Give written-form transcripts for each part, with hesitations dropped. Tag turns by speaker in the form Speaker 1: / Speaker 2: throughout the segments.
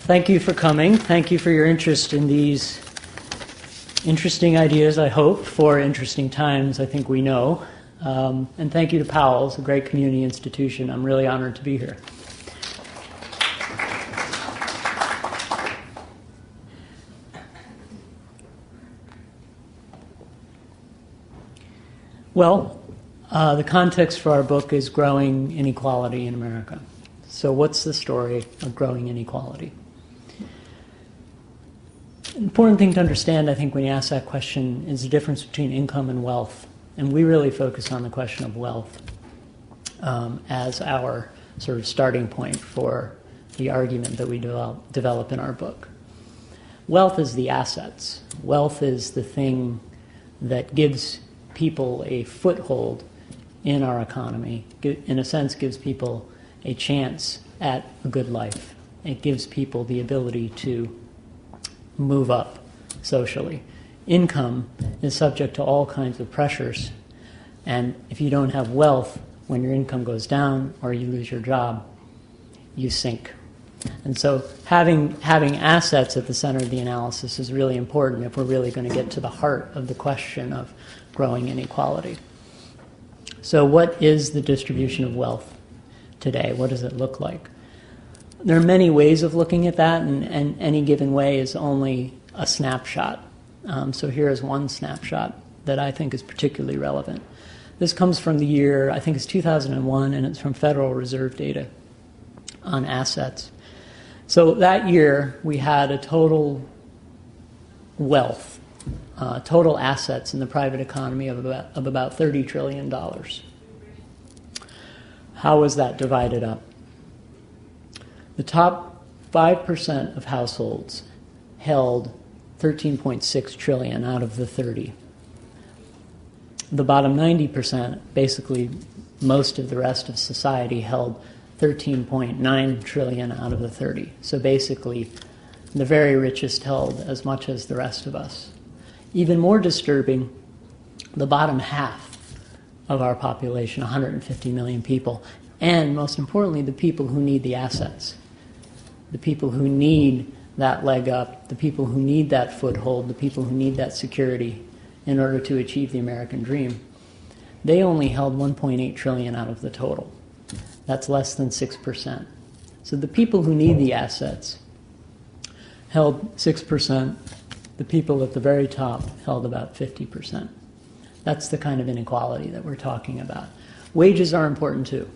Speaker 1: Thank you for coming. Thank you for your interest in these interesting ideas, I hope, for interesting times, I think we know. And thank you to Powell's, a great community institution. I'm really honored to be here. Well, the context for our book is growing inequality in America. So what's the story of growing inequality? An important thing to understand, I think, when you ask that question is the difference between income and wealth. And we really focus on the question of wealth as our sort of starting point for the argument that we develop in our book. Wealth is the assets. Wealth is the thing that gives people a foothold in our economy, in a sense gives people a chance at a good life. It gives people the ability to move up socially. Income is subject to all kinds of pressures, and if you don't have wealth, when your income goes down or you lose your job, you sink. And so having assets at the center of the analysis is really important if we're really going to get to the heart of the question of growing inequality. So what is the distribution of wealth today? What does it look like? There are many ways of looking at that, and any given way is only a snapshot. So here is one snapshot that I think is particularly relevant. This comes from the year, I think it's 2001, and it's from Federal Reserve data on assets. So that year we had a total wealth, total assets in the private economy of about $30 trillion. How was that divided up? The top 5% of households held 13.6 trillion out of the 30. The bottom 90%, basically most of the rest of society, held 13.9 trillion out of the 30. So basically, the very richest held as much as the rest of us. Even more disturbing, the bottom half of our population, 150 million people, and most importantly, the people who need the assets, the people who need that leg up, the people who need that foothold, the people who need that security in order to achieve the American dream, they only held 1.8 trillion out of the total. That's less than 6%. So the people who need the assets held 6%. The people at the very top held about 50%. That's the kind of inequality that we're talking about. Wages are important too.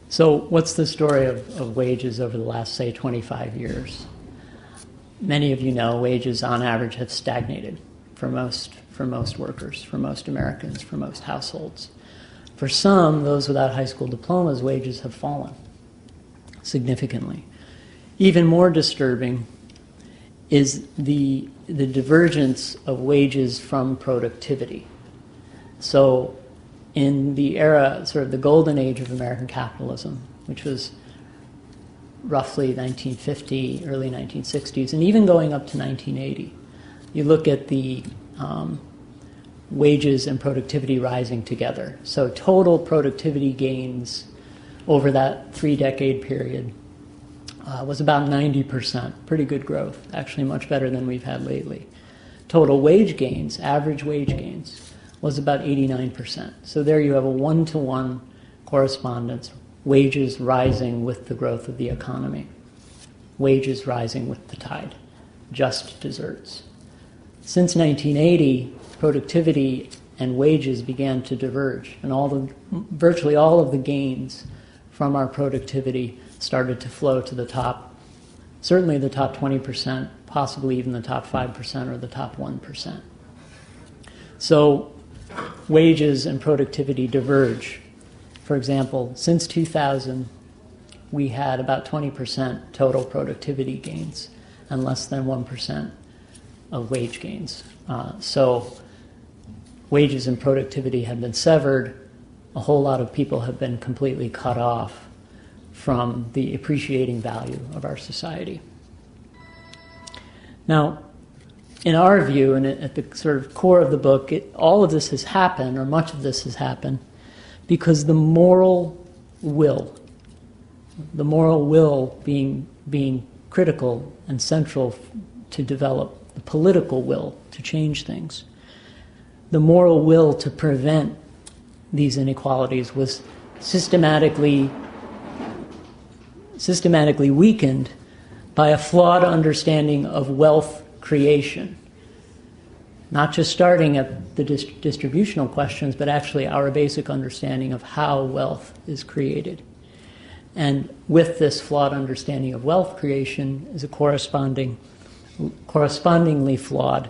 Speaker 1: So what's the story of wages over the last, say, 25 years? Many of you know wages on average have stagnated for most workers, for most Americans, for most households. For some, those without high school diplomas, wages have fallen significantly. Even more disturbing is the divergence of wages from productivity. So in the era, sort of the golden age of American capitalism, which was roughly 1950, early 1960s, and even going up to 1980, you look at the wages and productivity rising together. So total productivity gains over that 3-decade period was about 90%, pretty good growth, actually much better than we've had lately. Total wage gains, average wage gains, was about 89%. So there you have a one-to-one correspondence, wages rising with the growth of the economy, wages rising with the tide, just deserts. Since 1980, productivity and wages began to diverge, and virtually all of the gains from our productivity started to flow to the top, certainly the top 20%, possibly even the top 5% or the top 1%. So wages and productivity diverge. For example, since 2000, we had about 20% total productivity gains and less than 1% of wage gains. So wages and productivity have been severed. A whole lot of people have been completely cut off from the appreciating value of our society. Now, in our view, and at the sort of core of the book, all of this has happened, or much of this has happened, because the moral will being critical and central to develop the political will to change things. The moral will to prevent these inequalities was systematically weakened by a flawed understanding of wealth creation. Not just starting at the distributional questions, but actually our basic understanding of how wealth is created. And with this flawed understanding of wealth creation is a correspondingly flawed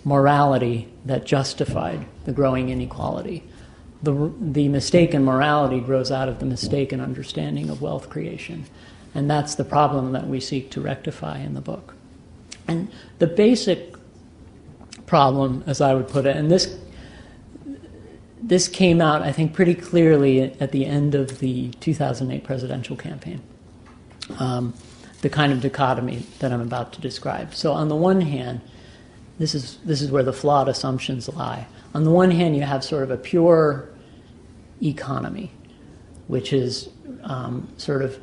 Speaker 1: morality that justified the growing inequality. The mistaken morality grows out of the mistaken understanding of wealth creation. And that's the problem that we seek to rectify in the book. And the basic problem, as I would put it, and this came out, I think, pretty clearly at the end of the 2008 presidential campaign, the kind of dichotomy that I'm about to describe. So on the one hand, this is where the flawed assumptions lie. On the one hand, you have sort of a pure economy, which is sort of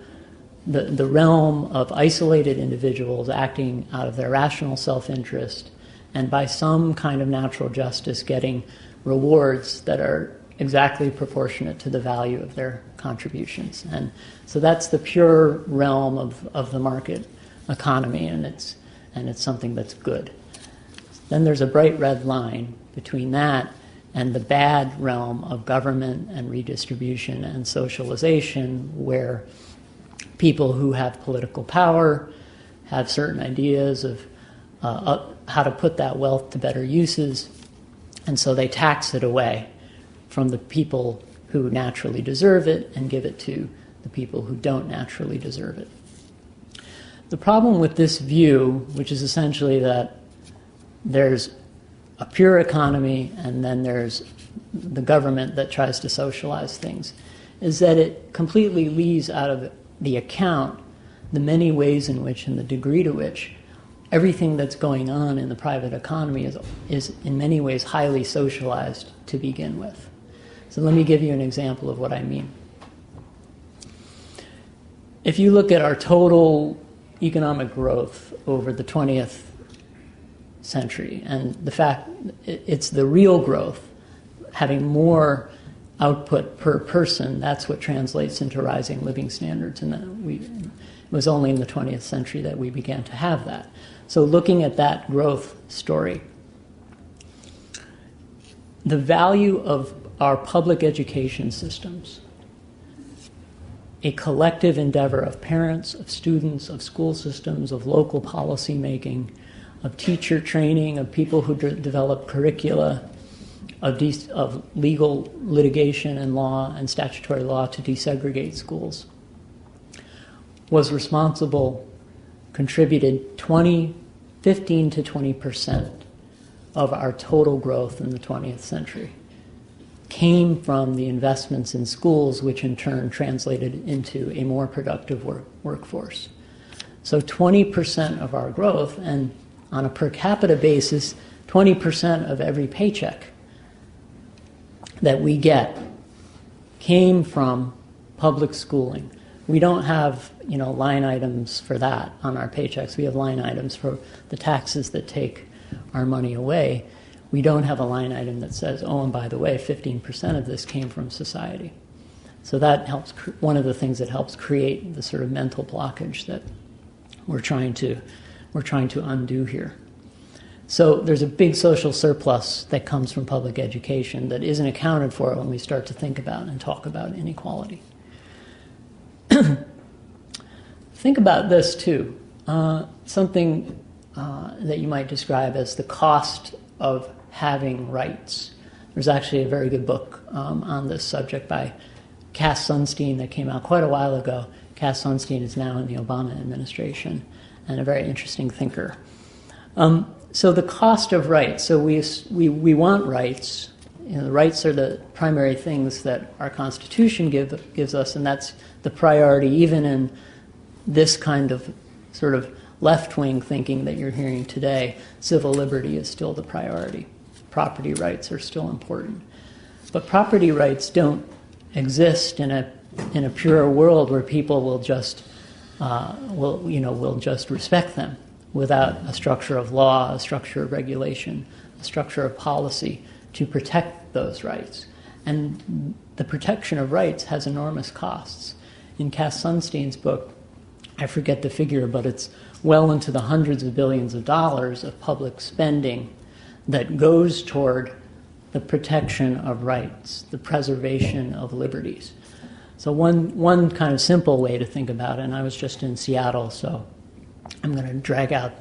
Speaker 1: the realm of isolated individuals acting out of their rational self-interest and by some kind of natural justice getting rewards that are exactly proportionate to the value of their contributions. And so that's the pure realm of the market economy, and it's something that's good. Then there's a bright red line between that and the bad realm of government and redistribution and socialization, where people who have political power have certain ideas of how to put that wealth to better uses, and so they tax it away from the people who naturally deserve it and give it to the people who don't naturally deserve it. The problem with this view, which is essentially that there's a pure economy and then there's the government that tries to socialize things, is that it completely leaves out of the account the many ways in which and the degree to which everything that's going on in the private economy is in many ways highly socialized to begin with. So let me give you an example of what I mean. If you look at our total economic growth over the 20th century, and the fact it's the real growth, having more output per person, that's what translates into rising living standards. And it was only in the 20th century that we began to have that. So looking at that growth story, the value of our public education systems, a collective endeavor of parents, of students, of school systems, of local policy making, of teacher training, of people who develop curricula, of legal litigation and law and statutory law to desegregate schools, was responsible, contributed 15 to 20% of our total growth in the 20th century. Came from the investments in schools, which in turn translated into a more productive workforce. So 20% of our growth, and on a per capita basis, 20% of every paycheck that we get came from public schooling. We don't have, line items for that on our paychecks. We have line items for the taxes that take our money away. We don't have a line item that says, oh, and by the way, 15% of this came from society. So that helps, one of the things that helps create the sort of mental blockage that we're trying to undo here. So there's a big social surplus that comes from public education that isn't accounted for when we start to think about and talk about inequality. Think about this too, something that you might describe as the cost of having rights. There's actually a very good book on this subject by Cass Sunstein that came out quite a while ago. Cass Sunstein is now in the Obama administration and a very interesting thinker. So the cost of rights. So we want rights. The rights are the primary things that our Constitution gives us, and that's the priority even in this kind of sort of left-wing thinking that you're hearing today. Civil liberty is still the priority. Property rights are still important. But property rights don't exist in a pure world where people will just we'll just respect them without a structure of law, a structure of regulation, a structure of policy to protect those rights. And the protection of rights has enormous costs. In Cass Sunstein's book, I forget the figure, but it's well into the hundreds of billions of dollars of public spending that goes toward the protection of rights, the preservation of liberties. So one kind of simple way to think about it, and I was just in Seattle, so I'm going to drag out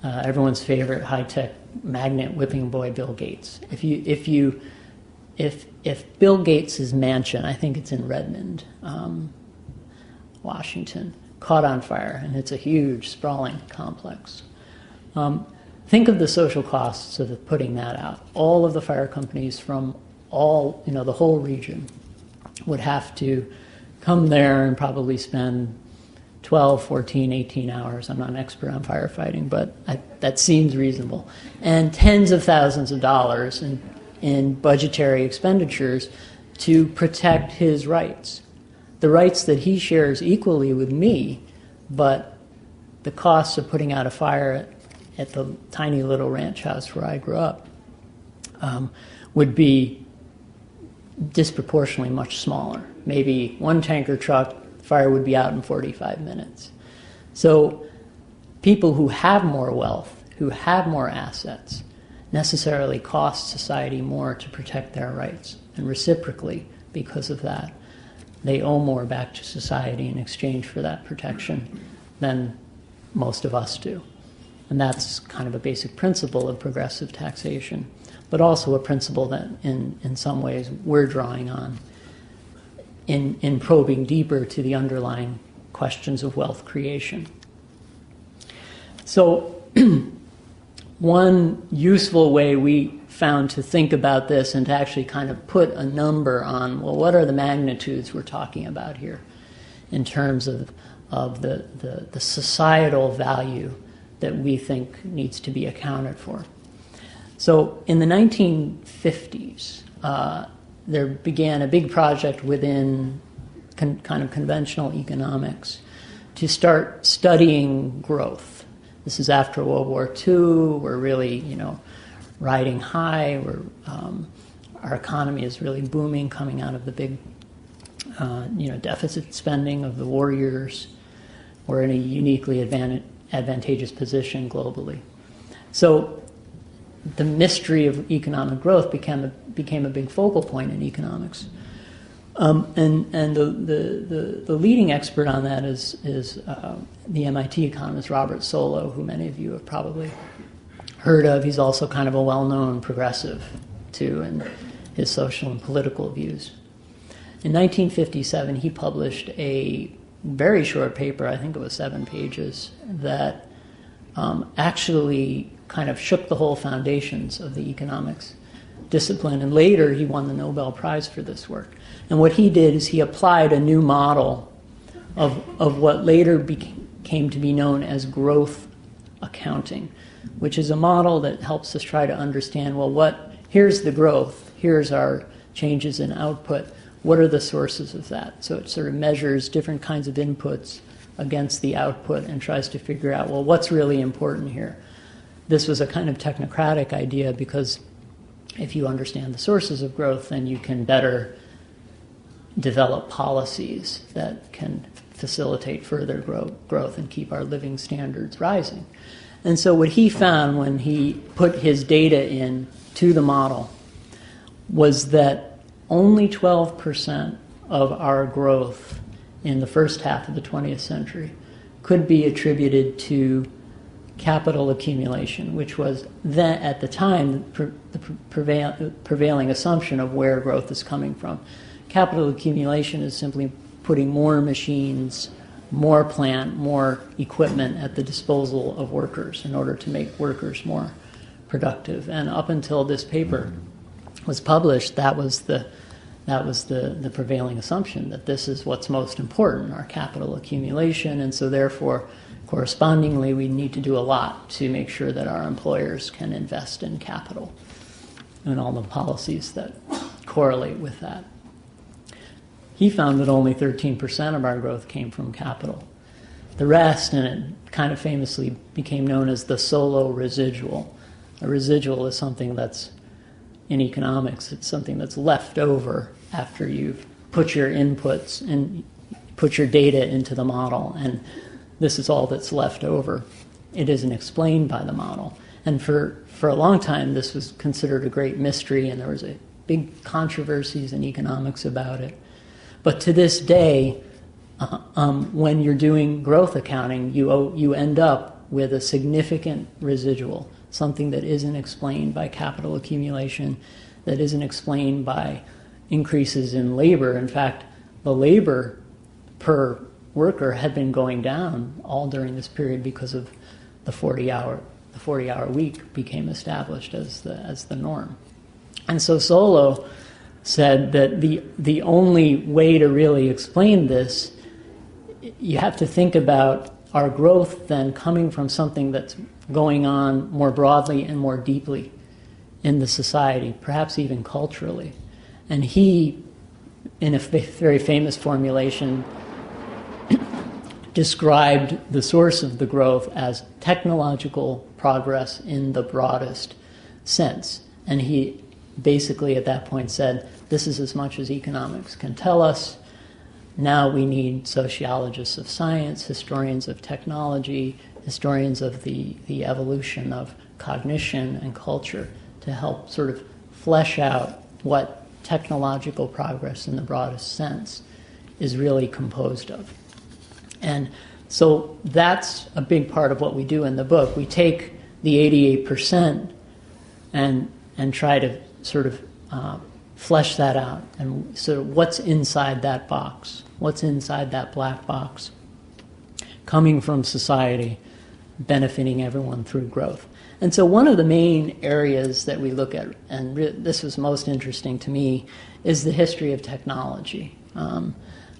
Speaker 1: everyone's favorite high-tech magnet whipping boy, Bill Gates. If Bill Gates's mansion, I think it's in Redmond, Washington, caught on fire, and it's a huge, sprawling complex. Think of the social costs of putting that out. All of the fire companies from the whole region would have to come there and probably spend 12, 14, 18 hours. I'm not an expert on firefighting, but that seems reasonable. And tens of thousands of dollars in budgetary expenditures to protect his rights. The rights that he shares equally with me, but the costs of putting out a fire at the tiny little ranch house where I grew up would be disproportionately much smaller. Maybe one tanker truck, fire would be out in 45 minutes. So people who have more wealth, who have more assets, necessarily cost society more to protect their rights. And reciprocally, because of that, they owe more back to society in exchange for that protection than most of us do. And that's kind of a basic principle of progressive taxation, but also a principle that in some ways we're drawing on in probing deeper to the underlying questions of wealth creation. So one useful way we found to think about this and to actually kind of put a number on, well, what are the magnitudes we're talking about here in terms of the societal value that we think needs to be accounted for. So in the 1950s, there began a big project within kind of conventional economics to start studying growth. This is after World War II. We're really, riding high. Our economy is really booming, coming out of the big, deficit spending of the war years. We're in a uniquely advantageous position globally. So the mystery of economic growth became a big focal point in economics. And the leading expert on that is the MIT economist Robert Solow, who many of you have probably heard of. He's also kind of a well-known progressive, too, in his social and political views. In 1957, he published a very short paper, I think it was 7 pages, that actually kind of shook the whole foundations of the economics discipline. And later, he won the Nobel Prize for this work. And what he did is he applied a new model of what later came to be known as growth accounting, which is a model that helps us try to understand, well, here's the growth, here's our changes in output, what are the sources of that? So it sort of measures different kinds of inputs against the output and tries to figure out, well, what's really important here? This was a kind of technocratic idea because if you understand the sources of growth, then you can better develop policies that can facilitate further growth and keep our living standards rising. And so what he found when he put his data in to the model was that only 12% of our growth in the first half of the 20th century could be attributed to capital accumulation, which was then, at the time, the prevailing assumption of where growth is coming from. Capital accumulation is simply putting more machines, more plant, more equipment at the disposal of workers in order to make workers more productive. And up until this paper was published, that was the prevailing assumption, that this is what's most important, our capital accumulation, and so therefore, correspondingly, we need to do a lot to make sure that our employers can invest in capital and all the policies that correlate with that. He found that only 13% of our growth came from capital. the rest, and it kind of famously became known as the solo residual. A residual is something that's, in economics, it's something that's left over after you've put your inputs and put your data into the model, and this is all that's left over. It isn't explained by the model. And for a long time, this was considered a great mystery, and there was a big controversies in economics about it. But to this day, when you're doing growth accounting, you end up with a significant residual, something that isn't explained by capital accumulation, that isn't explained by increases in labor. In fact, the labor per worker had been going down all during this period because of the 40-hour week became established as the norm. And so Solow said that the only way to really explain this, you have to think about our growth then coming from something that's going on more broadly and more deeply in the society, perhaps even culturally. And he, in a very famous formulation, described the source of the growth as technological progress in the broadest sense. And he basically at that point said, this is as much as economics can tell us. Now we need sociologists of science, historians of technology, historians of the evolution of cognition and culture to help sort of flesh out what technological progress in the broadest sense is really composed of. And so that's a big part of what we do in the book. We take the 88% and try to sort of flesh that out. And so what's inside that box? What's inside that black box? Coming from society, benefiting everyone through growth. And so one of the main areas that we look at, and this was most interesting to me, is the history of technology.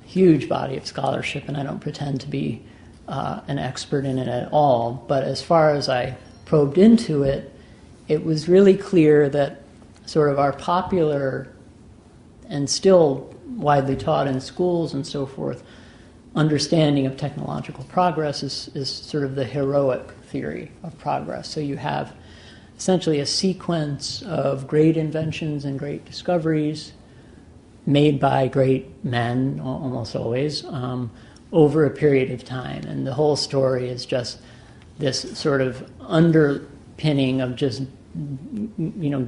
Speaker 1: Huge body of scholarship, and I don't pretend to be an expert in it at all, but as far as I probed into it, it was really clear that sort of our popular and still widely taught in schools and so forth understanding of technological progress is sort of the heroic theory of progress. So you have essentially a sequence of great inventions and great discoveries made by great men, almost always, over a period of time. And the whole story is just this sort of underpinning of just,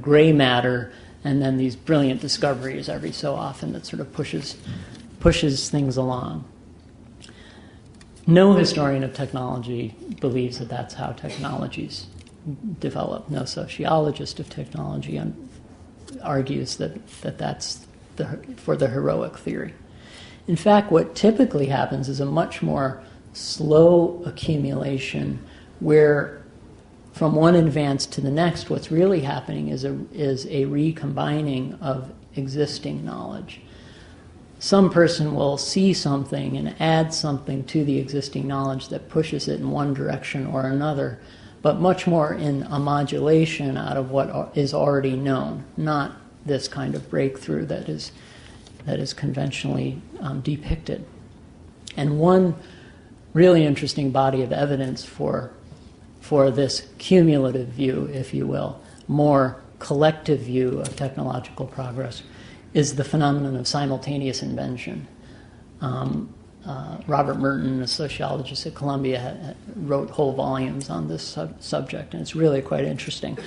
Speaker 1: gray matter, and then these brilliant discoveries every so often that sort of pushes things along. No historian of technology believes that that's how technologies develop. No sociologist of technology argues that that's for the heroic theory. In fact, what typically happens is a much more slow accumulation where from one advance to the next, what's really happening is a recombining of existing knowledge. Some person will see something and add something to the existing knowledge that pushes it in one direction or another, but much more in a modulation out of what is already known, not this kind of breakthrough that is conventionally depicted. And one really interesting body of evidence for this cumulative view, if you will, more collective view of technological progress, is the phenomenon of simultaneous invention. Robert Merton, a sociologist at Columbia, wrote whole volumes on this subject, and it's really quite interesting.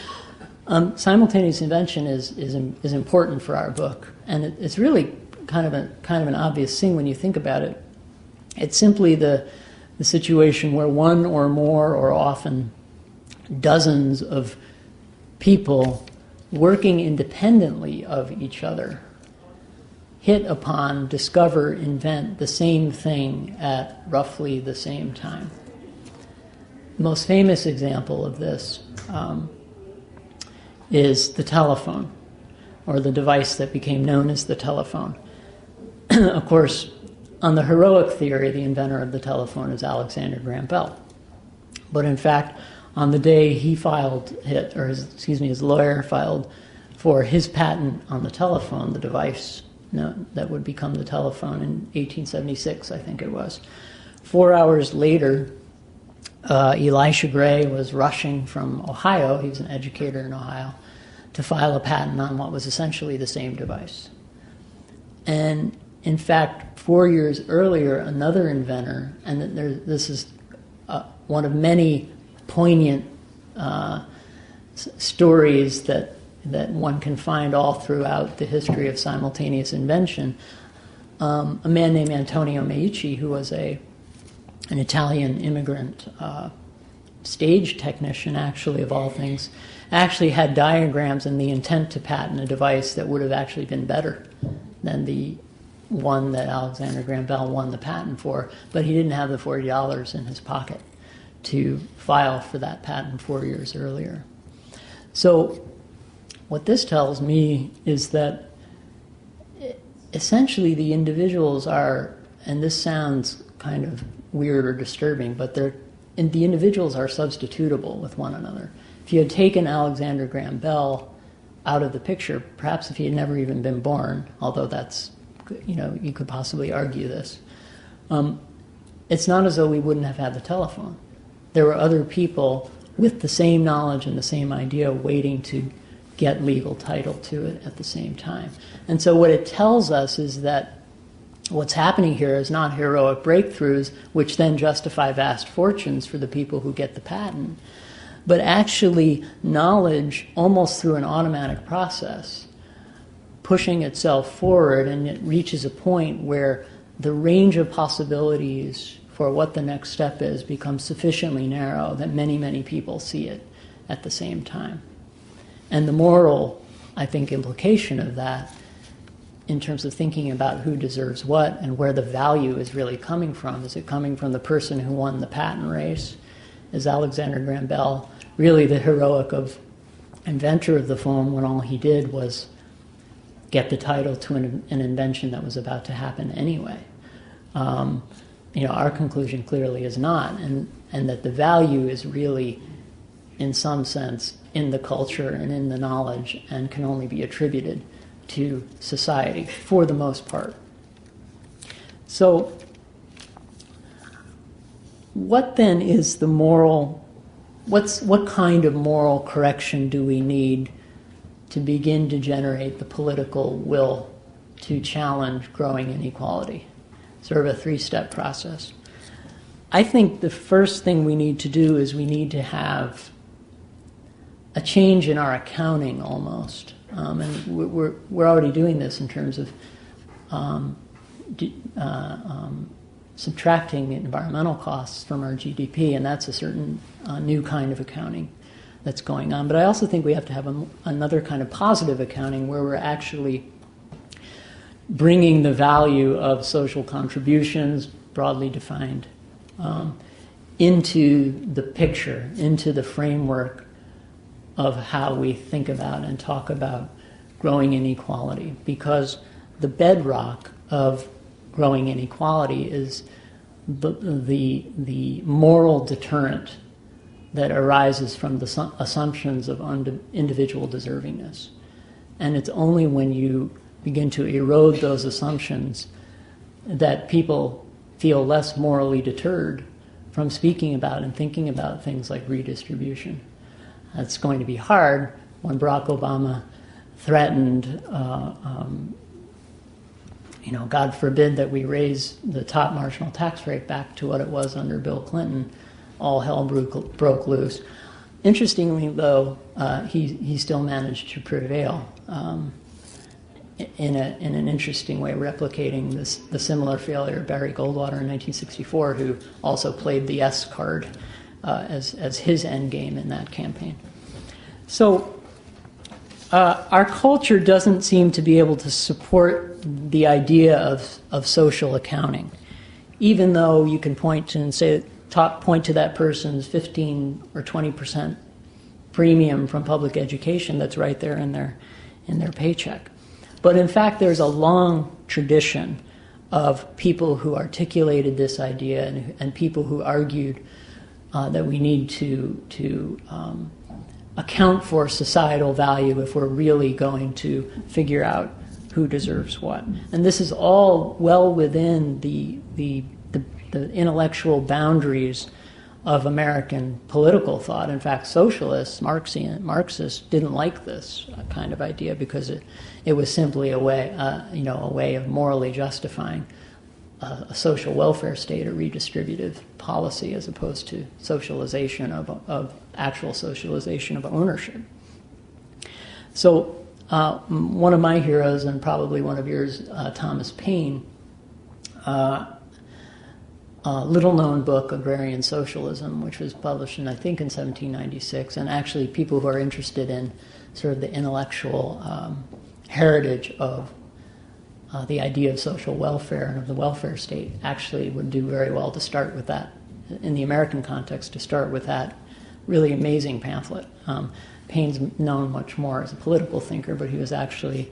Speaker 1: Simultaneous invention is important for our book, and it's really kind of an obvious thing when you think about it. It's simply the situation where one or more, or often dozens of people working independently of each other hit upon, discover, invent the same thing at roughly the same time. The most famous example of this is the telephone, or the device that became known as the telephone. Of course, on the heroic theory, the inventor of the telephone is Alexander Graham Bell. But in fact, on the day he filed it, or his lawyer filed for his patent on the telephone, the device that would become the telephone in 1876, I think it was. 4 hours later, Elisha Gray was rushing from Ohio, he was an educator in Ohio, to file a patent on what was essentially the same device. And in fact, 4 years earlier, another inventor, and this is one of many poignant stories that one can find all throughout the history of simultaneous invention, a man named Antonio Meucci, who was an Italian immigrant stage technician, actually, of all things, actually had diagrams and the intent to patent a device that would have actually been better than the one that Alexander Graham Bell won the patent for, but he didn't have the $40 in his pocket to file for that patent 4 years earlier. So what this tells me is that essentially the individuals are, and this sounds kind of weird or disturbing, but the individuals are substitutable with one another. If you had taken Alexander Graham Bell out of the picture, perhaps if he had never even been born, although that's, you could possibly argue this, it's not as though we wouldn't have had the telephone. There were other people with the same knowledge and the same idea waiting to get legal title to it at the same time. And so what it tells us is that what's happening here is not heroic breakthroughs, which then justify vast fortunes for the people who get the patent, but actually knowledge almost through an automatic process pushing itself forward, and it reaches a point where the range of possibilities for what the next step is becomes sufficiently narrow that many, many people see it at the same time. And the moral, I think, implication of that in terms of thinking about who deserves what and where the value is really coming from. Is it coming from the person who won the patent race? Is Alexander Graham Bell really the heroic of inventor of the phone when all he did was get the title to an invention that was about to happen anyway? Our conclusion clearly is not, and that the value is really, in some sense, in the culture and in the knowledge, and can only be attributed to society for the most part. So what then is the moral, what kind of moral correction do we need to begin to generate the political will to challenge growing inequality? Sort of a three-step process. I think the first thing we need to do is we need to have a change in our accounting almost. And we're already doing this in terms of subtracting environmental costs from our GDP, and that's a certain new kind of accounting that's going on. But I also think we have to have another kind of positive accounting where we're actually bringing the value of social contributions, broadly defined, into the picture, into the framework of how we think about and talk about growing inequality. Because the bedrock of growing inequality is the moral deterrent that arises from the assumptions of individual deservingness. And it's only when you begin to erode those assumptions that people feel less morally deterred from speaking about and thinking about things like redistribution. It's going to be hard when Barack Obama threatened, God forbid that we raise the top marginal tax rate back to what it was under Bill Clinton, all hell broke loose. Interestingly, though, he still managed to prevail in an interesting way, replicating the similar failure of Barry Goldwater in 1964, who also played the S card as his end game in that campaign. So our culture doesn't seem to be able to support the idea of social accounting, even though you can point to and say, point to that person's 15 or 20% premium from public education that's right there in their paycheck. But in fact, there's a long tradition of people who articulated this idea and people who argued that we need to account for societal value if we're really going to figure out who deserves what. And this is all well within the the intellectual boundaries of American political thought. In fact, socialists, Marxists didn't like this kind of idea because it was simply a way, a way of morally justifying a social welfare state, a redistributive policy, as opposed to socialization of actual socialization of ownership. So one of my heroes, and probably one of yours, Thomas Paine, a little-known book, Agrarian Socialism, which was published, I think, in 1796, and actually people who are interested in sort of the intellectual heritage of the idea of social welfare and of the welfare state actually would do very well to start with that, in the American context, to start with that really amazing pamphlet. Paine's known much more as a political thinker, but he was actually,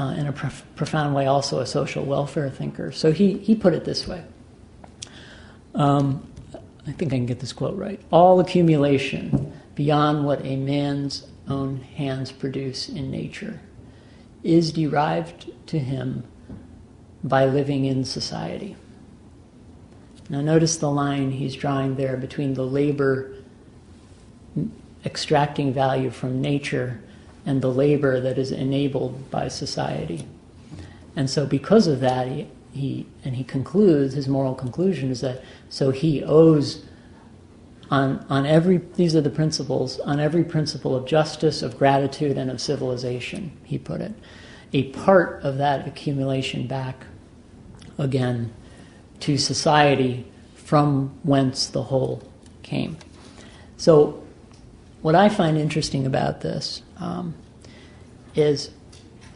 Speaker 1: in a profound way, also a social welfare thinker. So he put it this way. I think I can get this quote right. All accumulation beyond what a man's own hands produce in nature is derived to him by living in society. Now notice the line he's drawing there between the labor extracting value from nature and the labor that is enabled by society. And so because of that, he concludes, his moral conclusion is that, so he owes on every, these are the principles, on every principle of justice, of gratitude, and of civilization, he put it, a part of that accumulation back again to society from whence the whole came. So what I find interesting about this is,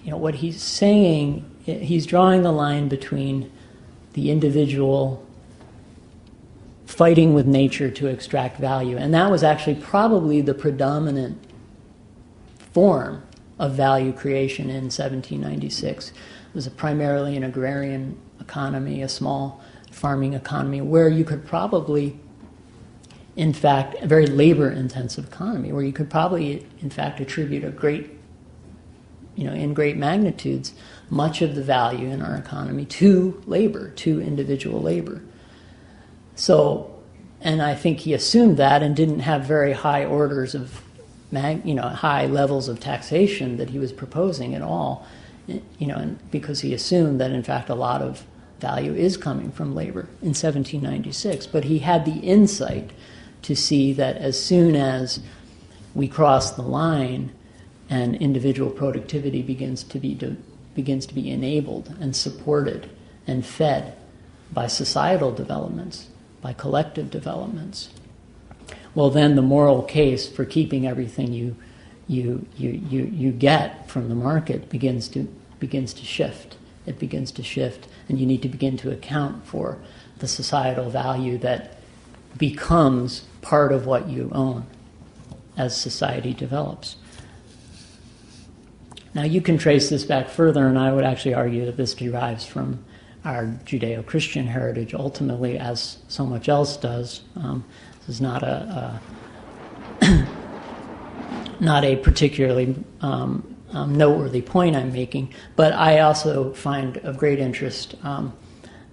Speaker 1: what he's saying, he's drawing the line between the individual fighting with nature to extract value. And that was actually probably the predominant form of value creation in 1796. It was primarily an agrarian economy, a small farming economy, where you could probably, in fact, a very labor-intensive economy, where you could probably, in fact, attribute a great, in great magnitudes, much of the value in our economy to labor, to individual labor. So, and I think he assumed that and didn't have very high orders of, high levels of taxation that he was proposing at all, and because he assumed that, in fact, a lot of value is coming from labor in 1796. But he had the insight to see that as soon as we cross the line and individual productivity begins to be enabled and supported and fed by societal developments, by collective developments, well, then the moral case for keeping everything you get from the market begins to shift. It begins to shift, and you need to begin to account for the societal value that becomes part of what you own as society develops. Now, you can trace this back further, and I would actually argue that this derives from our Judeo-Christian heritage, ultimately, as so much else does. This is not a not a particularly noteworthy point I'm making, but I also find of great interest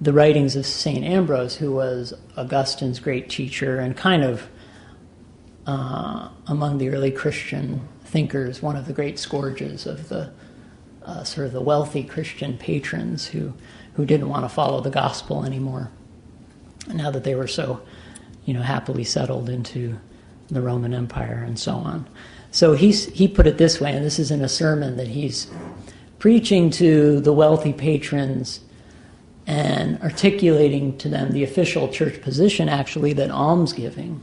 Speaker 1: the writings of St. Ambrose, who was Augustine's great teacher and kind of among the early Christian thinkers, one of the great scourges of the sort of the wealthy Christian patrons who didn't want to follow the gospel anymore, now that they were so, happily settled into the Roman Empire and so on. So he put it this way, and this is in a sermon that he's preaching to the wealthy patrons and articulating to them the official church position, actually, that almsgiving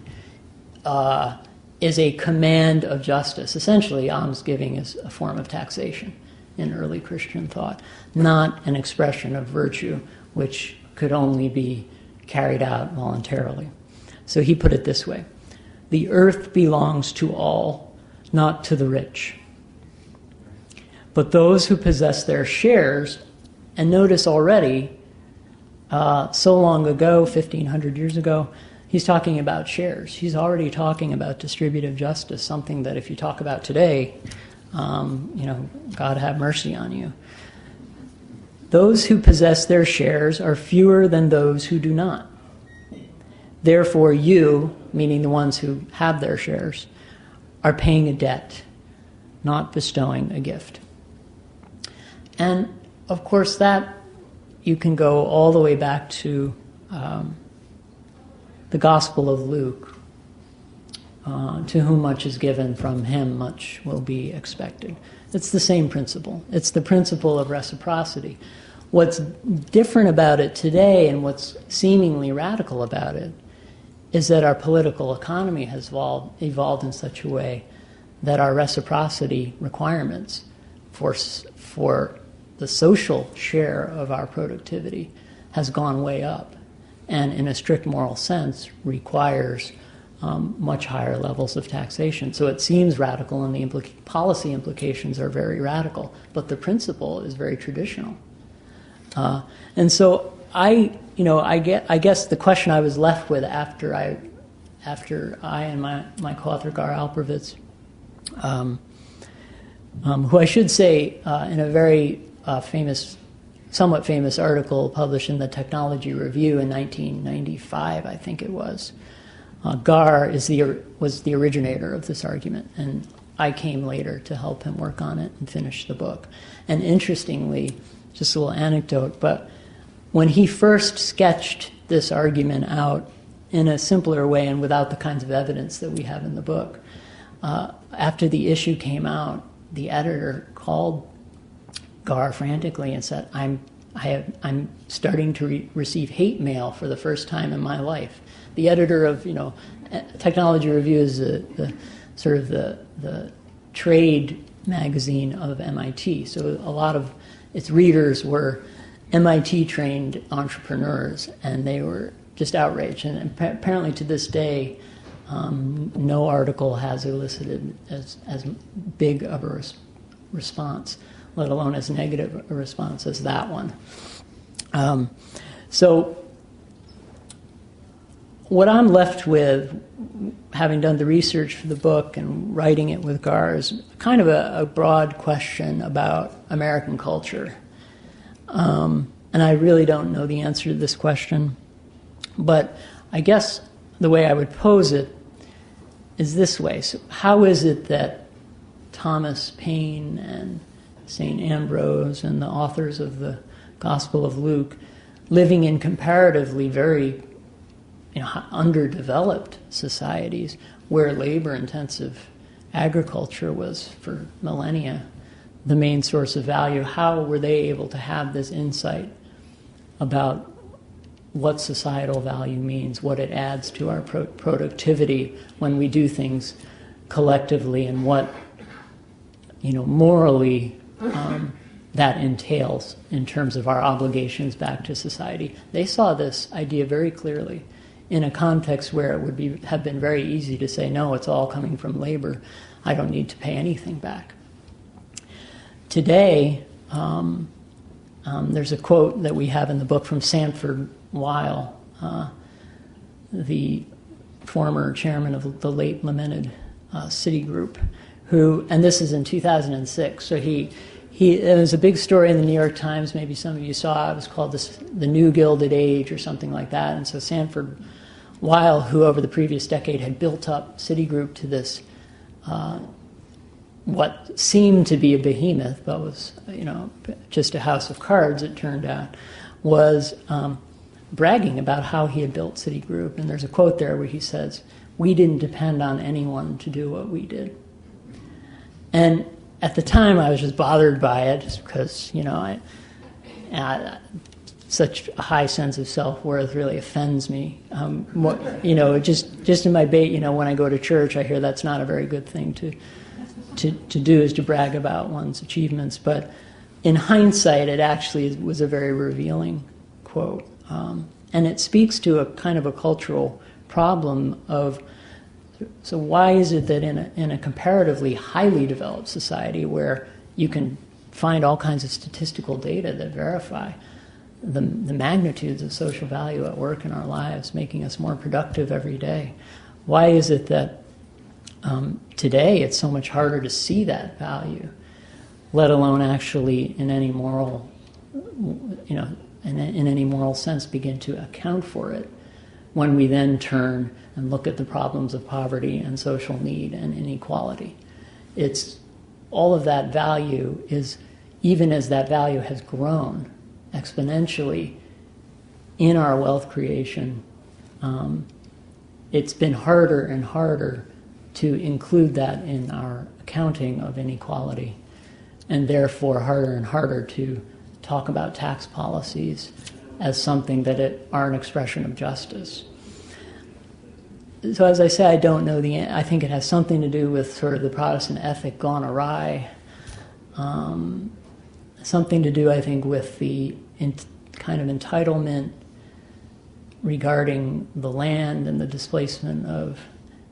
Speaker 1: is a command of justice. Essentially, almsgiving is a form of taxation in early Christian thought, not an expression of virtue, which could only be carried out voluntarily. So he put it this way: the earth belongs to all, not to the rich. But those who possess their shares, and notice already, so long ago, 1,500 years ago, he's talking about shares. He's already talking about distributive justice, something that if you talk about today, God have mercy on you. Those who possess their shares are fewer than those who do not. Therefore, you, meaning the ones who have their shares, are paying a debt, not bestowing a gift. And of course, that you can go all the way back to the Gospel of Luke. To whom much is given, from him much will be expected. It's the same principle. It's the principle of reciprocity. What's different about it today, and what's seemingly radical about it, is that our political economy has evolved in such a way that our reciprocity requirements for the social share of our productivity has gone way up, and in a strict moral sense requires much higher levels of taxation. So it seems radical, and the policy implications are very radical, but the principle is very traditional. And so I guess the question I was left with after I and my co-author Gar Alperovitz, who I should say in a very somewhat famous article published in the Technology Review in 1995, I think it was. Gar was the originator of this argument, and I came later to help him work on it and finish the book. And interestingly, just a little anecdote, but when he first sketched this argument out in a simpler way and without the kinds of evidence that we have in the book, after the issue came out, the editor called Gar frantically and said, I'm starting to receive hate mail for the first time in my life. The editor of, Technology Review is the sort of the trade magazine of MIT. So a lot of its readers were MIT-trained entrepreneurs, and they were just outraged. And apparently to this day, no article has elicited as big of a response, let alone as negative a response as that one. So what I'm left with, having done the research for the book and writing it with Gar, is kind of a broad question about American culture. And I really don't know the answer to this question. But I guess the way I would pose it is this way. So how is it that Thomas Paine and St. Ambrose and the authors of the Gospel of Luke, living in comparatively very underdeveloped societies where labor-intensive agriculture was for millennia the main source of value, how were they able to have this insight about what societal value means, what it adds to our productivity when we do things collectively, and what morally that entails in terms of our obligations back to society? They saw this idea very clearly in a context where it would have been very easy to say, no, it's all coming from labor. I don't need to pay anything back. Today, there's a quote that we have in the book from Sanford Weill, the former chairman of the late lamented Citigroup, who, and this is in 2006, so it was a big story in the New York Times, maybe some of you saw it. It was called The New Gilded Age or something like that. And so Sanford Weill, who over the previous decade had built up Citigroup to this, what seemed to be a behemoth, but was just a house of cards, it turned out, was bragging about how he had built Citigroup. And there's a quote there where he says, "We didn't depend on anyone to do what we did." And at the time, I was just bothered by it, just because, such a high sense of self-worth really offends me. Just in my bait, when I go to church, I hear that's not a very good thing to do, is to brag about one's achievements. But in hindsight, it actually was a very revealing quote. And it speaks to a kind of a cultural problem of, so why is it that in a comparatively highly developed society where you can find all kinds of statistical data that verify the magnitudes of social value at work in our lives, making us more productive every day, why is it that today it's so much harder to see that value, let alone actually in any moral, in any moral sense begin to account for it when we then turn and look at the problems of poverty and social need and inequality. It's all of that value is, even as that value has grown exponentially in our wealth creation, it's been harder and harder to include that in our accounting of inequality, and therefore harder and harder to talk about tax policies as something that are an expression of justice. So as I say, I don't know I think it has something to do with sort of the Protestant ethic gone awry. Something to do, I think, with the kind of entitlement regarding the land and the displacement of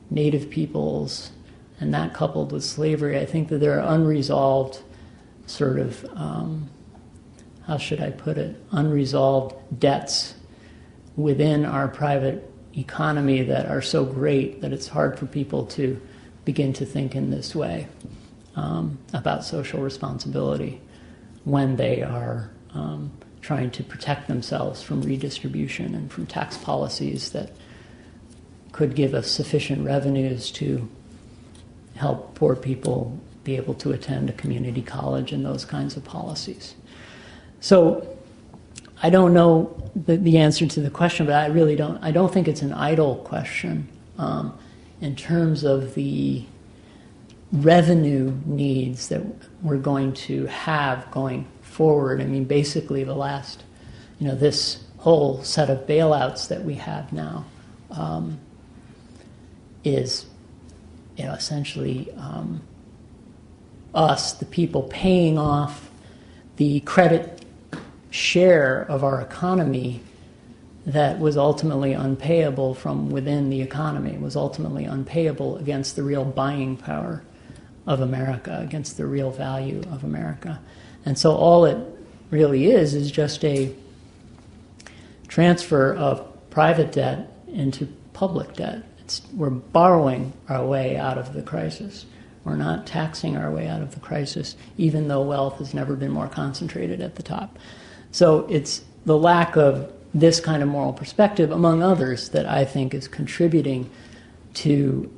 Speaker 1: native peoples, and that coupled with slavery. I think that there are unresolved sort of, how should I put it, unresolved debts within our private economy that are so great that it's hard for people to begin to think in this way about social responsibility when they are trying to protect themselves from redistribution and from tax policies that could give us sufficient revenues to help poor people be able to attend a community college and those kinds of policies. So I don't know the answer to the question, but I don't think it's an idle question in terms of the revenue needs that we're going to have going forward. I mean, basically the last, this whole set of bailouts that we have now is, essentially us, the people, paying off the credit share of our economy that was ultimately unpayable from within the economy. It was ultimately unpayable against the real buying power of America, against the real value of America. And so all it really is just a transfer of private debt into public debt. We're borrowing our way out of the crisis. We're not taxing our way out of the crisis, even though wealth has never been more concentrated at the top. So it's the lack of this kind of moral perspective, among others, that I think is contributing to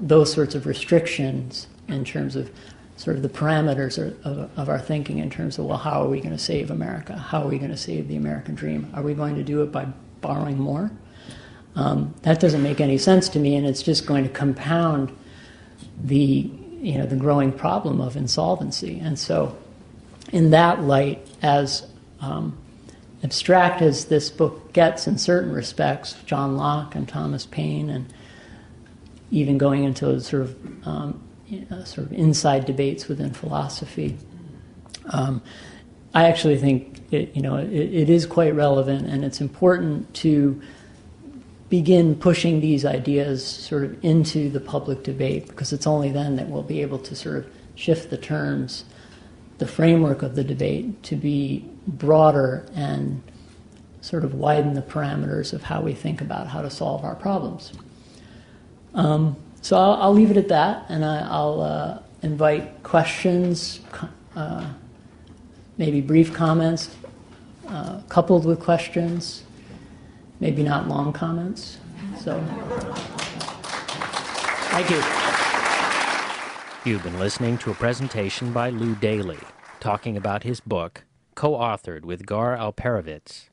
Speaker 1: those sorts of restrictions in terms of sort of the parameters of our thinking in terms of, well, how are we going to save America? How are we going to save the American dream? Are we going to do it by borrowing more? That doesn't make any sense to me, and it's just going to compound the growing problem of insolvency. And so in that light, as abstract as this book gets in certain respects, John Locke and Thomas Paine, and even going into sort of inside debates within philosophy, I actually think it is quite relevant, and it's important to begin pushing these ideas sort of into the public debate, because it's only then that we'll be able to sort of shift the terms, the framework of the debate, to be broader and sort of widen the parameters of how we think about how to solve our problems. So I'll leave it at that, and I'll invite questions, maybe brief comments, coupled with questions, maybe not long comments. So, thank you.
Speaker 2: You've been listening to a presentation by Lew Daly, talking about his book, co-authored with Gar Alperovitz,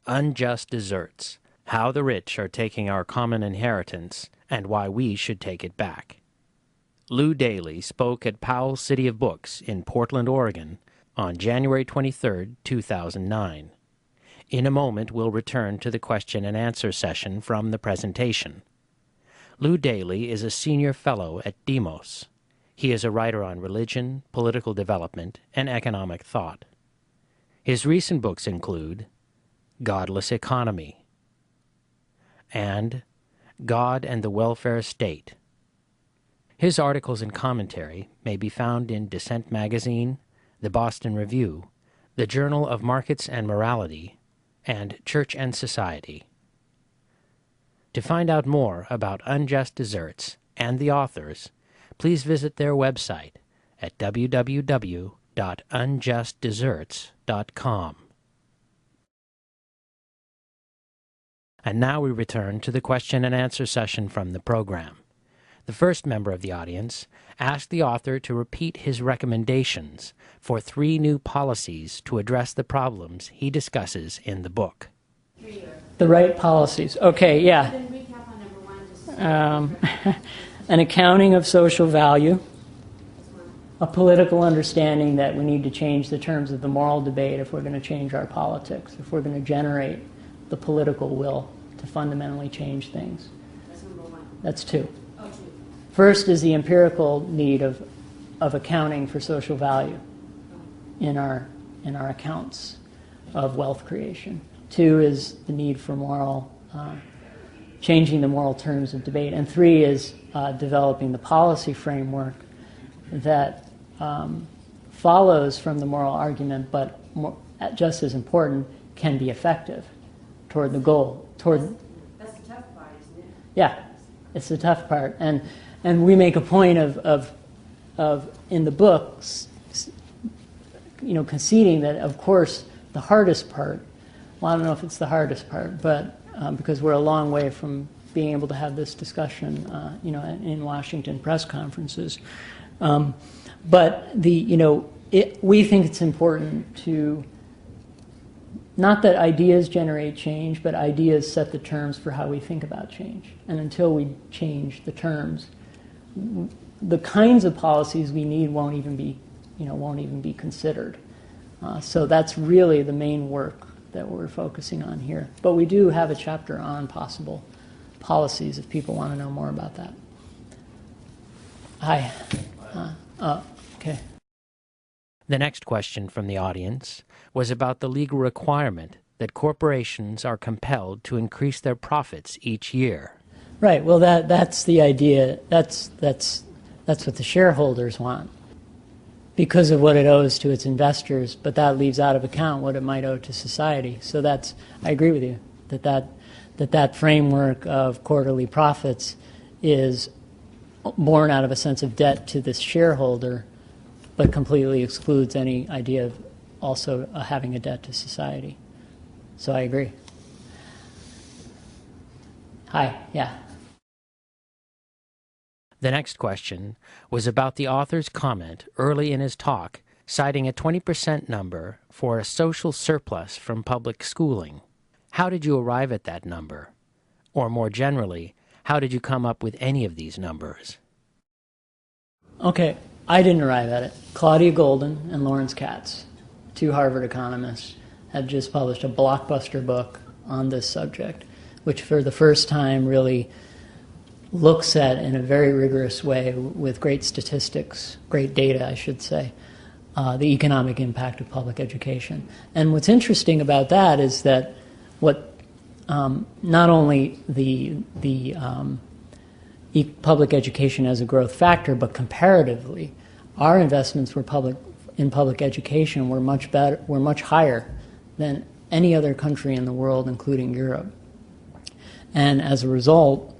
Speaker 2: Unjust Deserts: How the Rich Are Taking Our Common Inheritance and Why We Should Take It Back. Lew Daly spoke at Powell's City of Books in Portland, Oregon, on January 23, 2009. In a moment, we'll return to the question and answer session from the presentation. Lew Daly is a senior fellow at Demos. He is a writer on religion, political development, and economic thought. His recent books include Godless Economy and God and the Welfare State. His articles and commentary may be found in Dissent Magazine, the Boston Review, the Journal of Markets and Morality, and Church and Society. To find out more about Unjust Deserts and the authors, please visit their website at www.unjustdeserts.com. And now we return to the question and answer session from the program. The first member of the audience asked the author to repeat his recommendations for 3 new policies to address the problems he discusses in the book.
Speaker 1: The right policies. Okay, yeah.
Speaker 3: Then recap on number 1. Just
Speaker 1: An accounting of social value, a political understanding that we need to change the terms of the moral debate if we're going to change our politics, if we're going to generate the political will to fundamentally change things.
Speaker 3: That's number 1.
Speaker 1: That's 2.
Speaker 3: Oh, 2.
Speaker 1: First is the empirical need of accounting for social value in our accounts of wealth creation. 2 is the need for moral, changing the moral terms of debate. And 3 is developing the policy framework that follows from the moral argument, but just as important, can be effective toward the goal.
Speaker 3: That's the tough part, isn't it?
Speaker 1: Yeah, it's the tough part. And we make a point of in the books, conceding that, of course, the hardest part, well, I don't know if it's the hardest part, but because we're a long way from being able to have this discussion, in Washington press conferences. But we think it's important to, not that ideas generate change, but ideas set the terms for how we think about change. And until we change the terms, the kinds of policies we need won't even be considered. So that's really the main work that we're focusing on here. But we do have a chapter on possible policies if people want to know more about that. Hi. Okay.
Speaker 2: The next question from the audience was about the legal requirement that corporations are compelled to increase their profits each year.
Speaker 1: Right. Well, that's the idea. That's what the shareholders want because of what it owes to its investors, but that leaves out of account what it might owe to society. So I agree with you that framework of quarterly profits is born out of a sense of debt to this shareholder, but completely excludes any idea of also having a debt to society. So I agree. Hi, yeah.
Speaker 2: The next question was about the author's comment early in his talk, citing a 20% number for a social surplus from public schooling. How did you arrive at that number? Or more generally, how did you come up with any of these numbers?
Speaker 1: Okay, I didn't arrive at it. Claudia Golden and Lawrence Katz, 2 Harvard economists, have just published a blockbuster book on this subject, which for the first time really looks at, in a very rigorous way, with great statistics, great data, I should say, the economic impact of public education. And what's interesting about that is that not only the public education as a growth factor, but comparatively, our investments in public education were much higher than any other country in the world, including Europe. And as a result,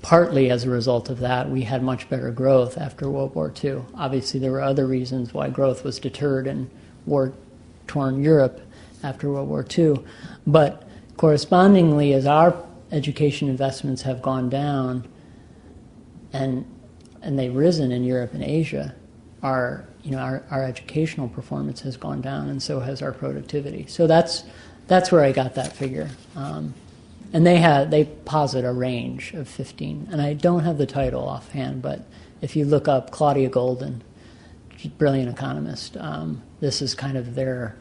Speaker 1: partly as a result of that, we had much better growth after World War II. Obviously, there were other reasons why growth was deterred in war-torn Europe after World War II. But correspondingly, as our education investments have gone down and they've risen in Europe and Asia, our educational performance has gone down, and so has our productivity. So that's where I got that figure. And they posit a range of 15. And I don't have the title offhand, but if you look up Claudia Golden, brilliant economist, this is kind of their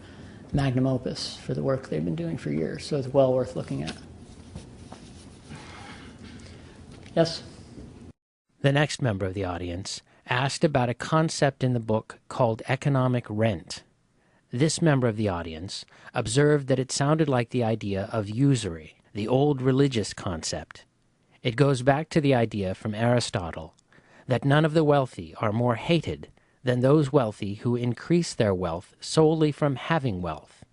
Speaker 1: magnum opus for the work they've been doing for years. So it's well worth looking at. Yes?
Speaker 2: The next member of the audience asked about a concept in the book called economic rent. This member of the audience observed that it sounded like the idea of usury, the old religious concept. It goes back to the idea from Aristotle that none of the wealthy are more hated than those wealthy who increase their wealth solely from having wealth.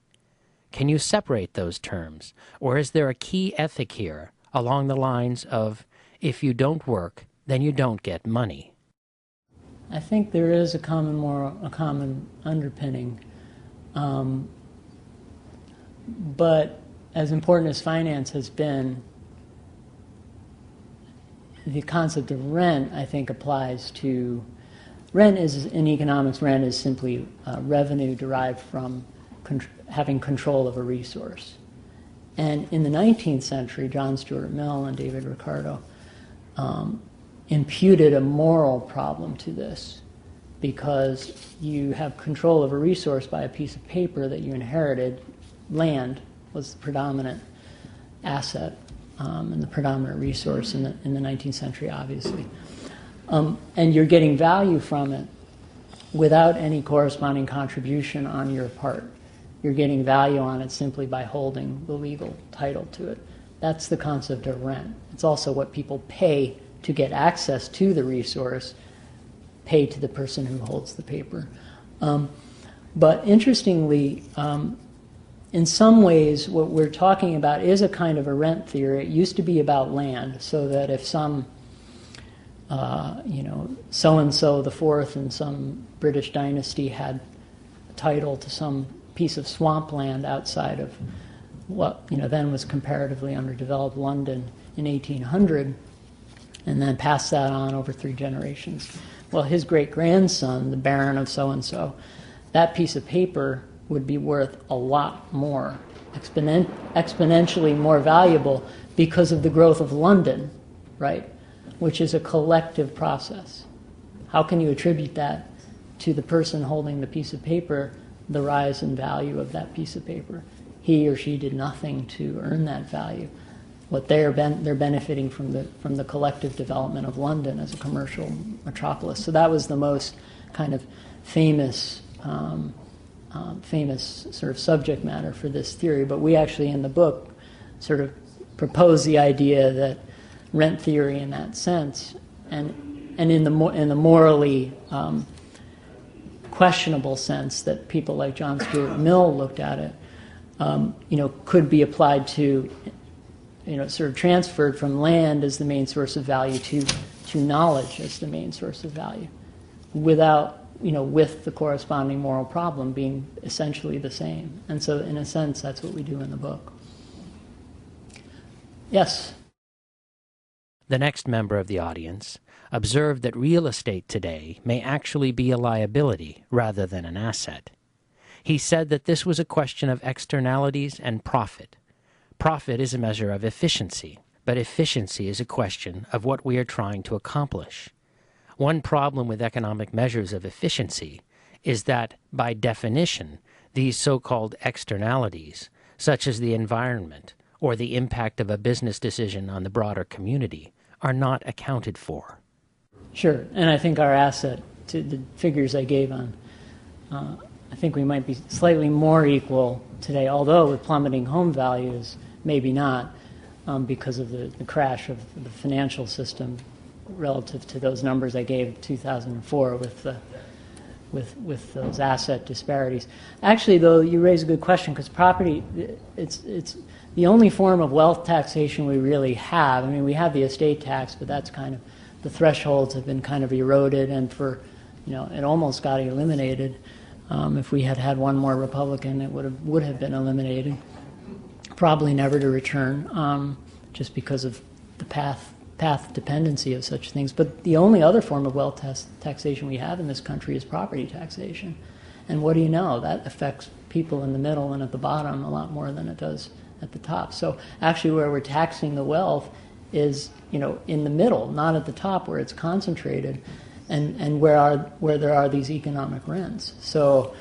Speaker 2: Can you separate those terms, or is there a key ethic here along the lines of, if you don't work, then you don't get money?
Speaker 1: I think there is a common underpinning, but as important as finance has been, the concept of rent, I think, applies to rent. Is in economics, rent is simply revenue derived from having control of a resource. And in the 19th century, John Stuart Mill and David Ricardo imputed a moral problem to this, because you have control of a resource by a piece of paper that you inherited. Land was the predominant asset and the predominant resource in the 19th century, obviously. And you're getting value from it without any corresponding contribution on your part. You're getting value on it simply by holding the legal title to it. That's the concept of rent. It's also what people pay to get access to the resource, pay to the person who holds the paper. But interestingly, in some ways, what we're talking about is a kind of a rent theory. It used to be about land, so that if some, so-and-so the fourth in some British dynasty had a title to some piece of swampland outside of what then was comparatively underdeveloped London in 1800, and then passed that on over 3 generations. Well, his great-grandson, the Baron of so-and-so, that piece of paper would be worth a lot more, exponentially more valuable, because of the growth of London, right? Which is a collective process. How can you attribute that to the person holding the piece of paper, the rise in value of that piece of paper? He or she did nothing to earn that value. What they're benefiting from the collective development of London as a commercial metropolis. So that was the most kind of famous sort of subject matter for this theory. But we actually, in the book, sort of propose the idea that rent theory, in that sense, and in the morally questionable sense that people like John Stuart Mill looked at it, could be applied to, sort of transferred from land as the main source of value to knowledge as the main source of value, without, with the corresponding moral problem being essentially the same. And so, in a sense, that's what we do in the book. Yes?
Speaker 2: The next member of the audience observed that real estate today may actually be a liability rather than an asset. He said that this was a question of externalities and profit. Profit is a measure of efficiency, but efficiency is a question of what we are trying to accomplish. One problem with economic measures of efficiency is that, by definition, these so-called externalities, such as the environment or the impact of a business decision on the broader community, are not accounted for.
Speaker 1: Sure, and I think our asset, to the figures I gave on, I think we might be slightly more equal today, although with plummeting home values, maybe not, because of the crash of the financial system relative to those numbers I gave in 2004 with those asset disparities. Actually, though, you raise a good question, because property, it's the only form of wealth taxation we really have. I mean, we have the estate tax, but that's kind of, the thresholds have been kind of eroded, and it almost got eliminated. If we had had one more Republican, it would have been eliminated. Probably never to return, just because of the path dependency of such things. But the only other form of wealth taxation we have in this country is property taxation. And what do you know? That affects people in the middle and at the bottom a lot more than it does at the top. So actually where we're taxing the wealth is, in the middle, not at the top where it's concentrated, and where there are these economic rents. So,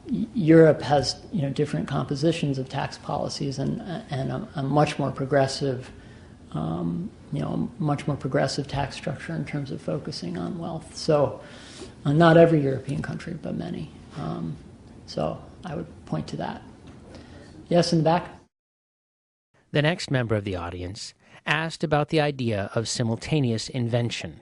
Speaker 1: Europe has different compositions of tax policies and a much more progressive, tax structure in terms of focusing on wealth. So, not every European country, but many. So I would point to that. Yes, in the back.
Speaker 2: The next member of the audience asked about the idea of simultaneous invention.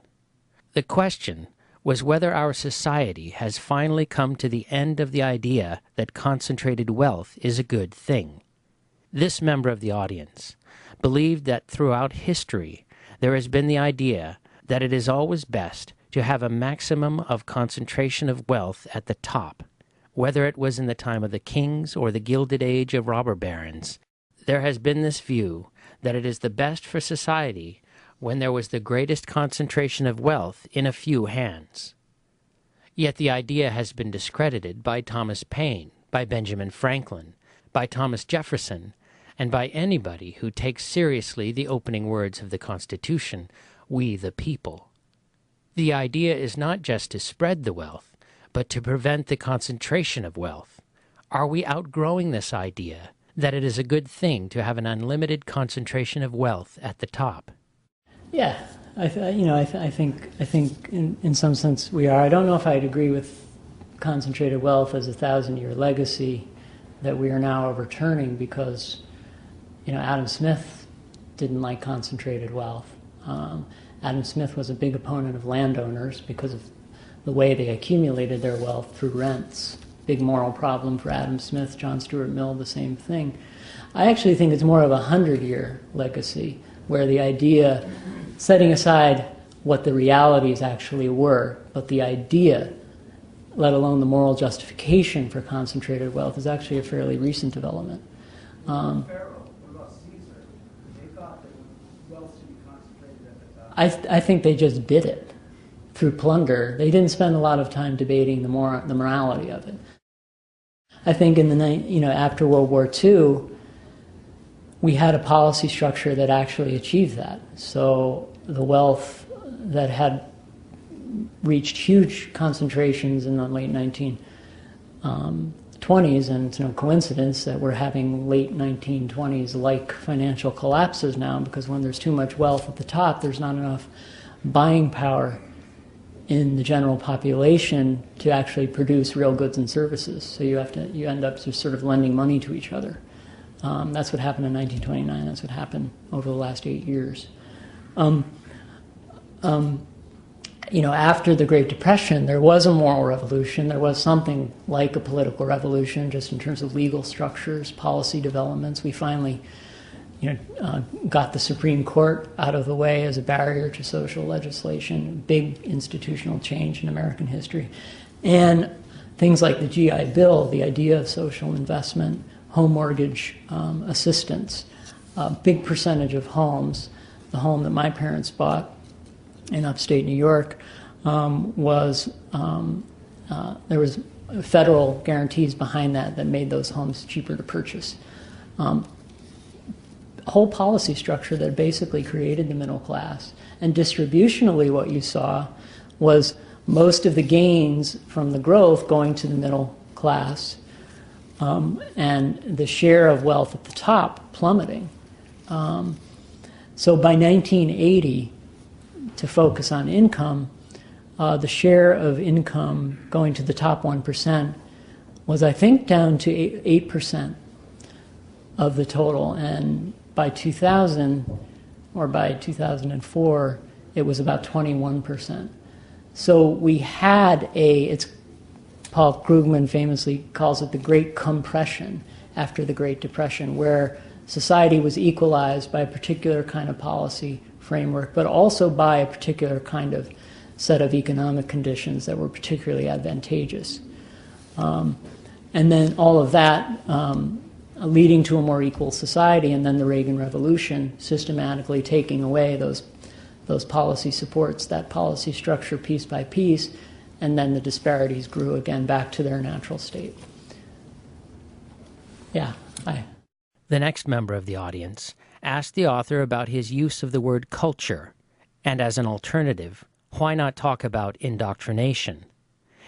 Speaker 2: The question was whether our society has finally come to the end of the idea that concentrated wealth is a good thing. This member of the audience believed that throughout history there has been the idea that it is always best to have a maximum of concentration of wealth at the top, whether it was in the time of the kings or the Gilded Age of robber barons, there has been this view that it is the best for society when there was the greatest concentration of wealth in a few hands. Yet the idea has been discredited by Thomas Paine, by Benjamin Franklin, by Thomas Jefferson, and by anybody who takes seriously the opening words of the Constitution, "We the people." The idea is not just to spread the wealth, but to prevent the concentration of wealth. Are we outgrowing this idea that it is a good thing to have an unlimited concentration of wealth at the top?
Speaker 1: Yeah, I think in some sense we are. I don't know if I'd agree with concentrated wealth as a 1,000-year legacy that we are now overturning, because Adam Smith didn't like concentrated wealth. Adam Smith was a big opponent of landowners because of the way they accumulated their wealth through rents. Big moral problem for Adam Smith. John Stuart Mill, the same thing. I actually think it's more of a 100-year legacy, where the idea, setting aside what the realities actually were, but the idea, let alone the moral justification for concentrated wealth, is actually a fairly recent development.
Speaker 4: Pharaoh, what about Caesar? They thought that wealth should be concentrated at the top.
Speaker 1: I think they just did it through plunder. They didn't spend a lot of time debating the morality of it. I think after World War II, we had a policy structure that actually achieved that. So the wealth that had reached huge concentrations in the late 1920s, and it's no coincidence that we're having late 1920s-like financial collapses now, because when there's too much wealth at the top, there's not enough buying power in the general population to actually produce real goods and services. So you end up just sort of lending money to each other. That's what happened in 1929. That's what happened over the last 8 years. After the Great Depression, there was a moral revolution. There was something like a political revolution, just in terms of legal structures, policy developments. We finally got the Supreme Court out of the way as a barrier to social legislation, big institutional change in American history. And things like the GI Bill, the idea of social investment, home mortgage assistance, a big percentage of homes, the home that my parents bought in upstate New York, there was federal guarantees behind that made those homes cheaper to purchase. Whole policy structure that basically created the middle class. And distributionally, what you saw was most of the gains from the growth going to the middle class, and the share of wealth at the top plummeting. So by 1980, to focus on income, the share of income going to the top 1% was, I think, down to 8% of the total. And by 2000, or by 2004, it was about 21%. So we had Paul Krugman famously calls it the Great Compression after the Great Depression, where society was equalized by a particular kind of policy framework, but also by a particular kind of set of economic conditions that were particularly advantageous. And then all of that leading to a more equal society, and then the Reagan Revolution systematically taking away those policy supports, that policy structure piece by piece, and then the disparities grew again back to their natural state. Yeah,
Speaker 2: The next member of the audience asked the author about his use of the word culture, and as an alternative, why not talk about indoctrination?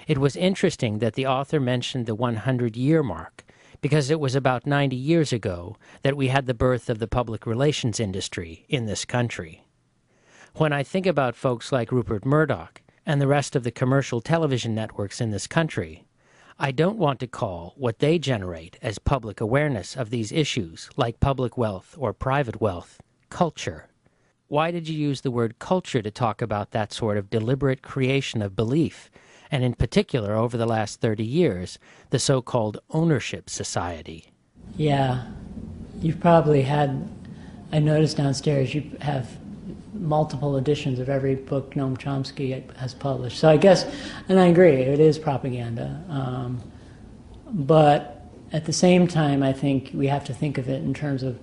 Speaker 2: It was interesting that the author mentioned the 100-year mark, because it was about 90 years ago that we had the birth of the public relations industry in this country. When I think about folks like Rupert Murdoch and the rest of the commercial television networks in this country, I don't want to call what they generate as public awareness of these issues, like public wealth or private wealth, culture. Why did you use the word culture to talk about that sort of deliberate creation of belief, and in particular, over the last 30 years, the so-called ownership society?
Speaker 1: Yeah, you've probably had, I noticed downstairs you have multiple editions of every book Noam Chomsky has published. So I guess, and I agree, it is propaganda. But at the same time, I think we have to think of it in terms of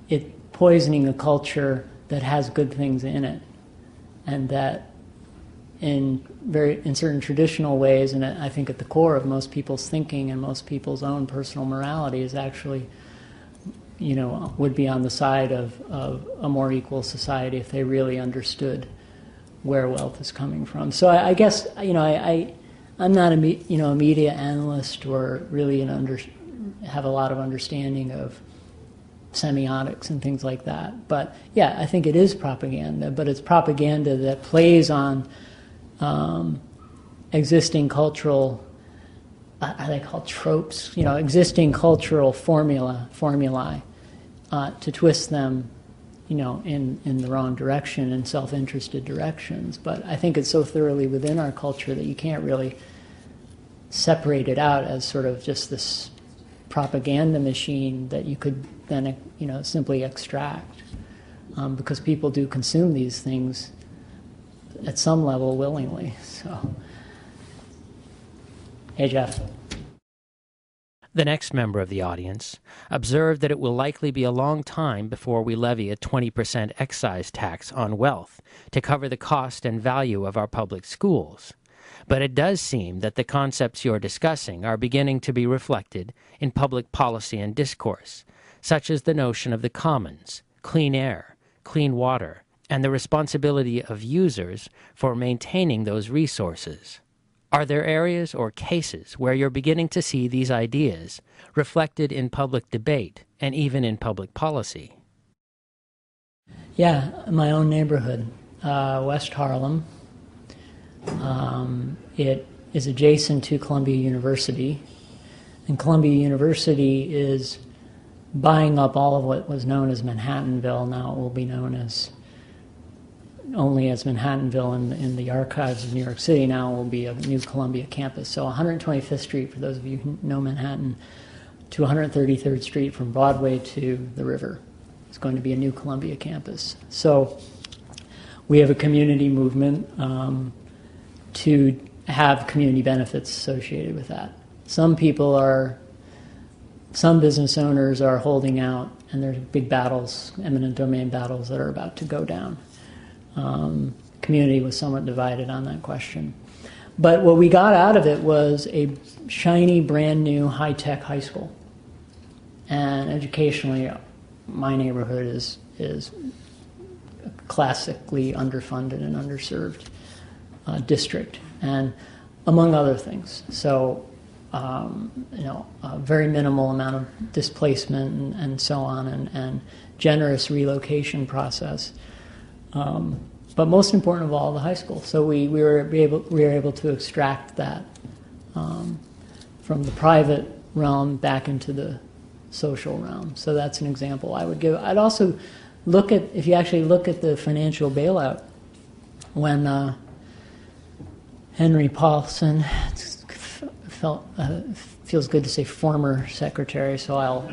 Speaker 1: it poisoning a culture that has good things in it, and that in certain traditional ways, and I think at the core of most people's thinking and most people's own personal morality is actually, would be on the side of a more equal society if they really understood where wealth is coming from. So I guess, I'm not a media analyst or really have a lot of understanding of semiotics and things like that. But yeah, I think it is propaganda, but it's propaganda that plays on existing cultural, are they called tropes? Existing cultural formulae to twist them, in the wrong direction and self-interested directions. But I think it's so thoroughly within our culture that you can't really separate it out as sort of just this propaganda machine that you could then, simply extract, because people do consume these things at some level willingly. So, hey, Jeff.
Speaker 2: The next member of the audience observed that it will likely be a long time before we levy a 20% excise tax on wealth to cover the cost and value of our public schools. But it does seem that the concepts you're discussing are beginning to be reflected in public policy and discourse, such as the notion of the commons, clean air, clean water, and the responsibility of users for maintaining those resources. Are there areas or cases where you're beginning to see these ideas reflected in public debate and even in public policy?
Speaker 1: Yeah, my own neighborhood, West Harlem. It is adjacent to Columbia University, and Columbia University is buying up all of what was known as Manhattanville. Now it will be known as only as Manhattanville in the archives of New York City. Now it will be a new Columbia campus. So 125th Street, for those of you who know Manhattan, to 133rd Street from Broadway to the river. It's going to be a new Columbia campus. So we have a community movement to have community benefits associated with that. Some business owners are holding out, and there's big battles, eminent domain battles that are about to go down. Community was somewhat divided on that question. But what we got out of it was a shiny, brand new, high-tech high school. And educationally, my neighborhood is classically underfunded and underserved district, and among other things. So, a very minimal amount of displacement and so on, and generous relocation process. But most important of all, the high school. So we were able to extract that from the private realm back into the social realm. So that's an example I would give. I'd also look at, if you actually look at the financial bailout, when Henry Paulson, feels good to say former secretary, so I'll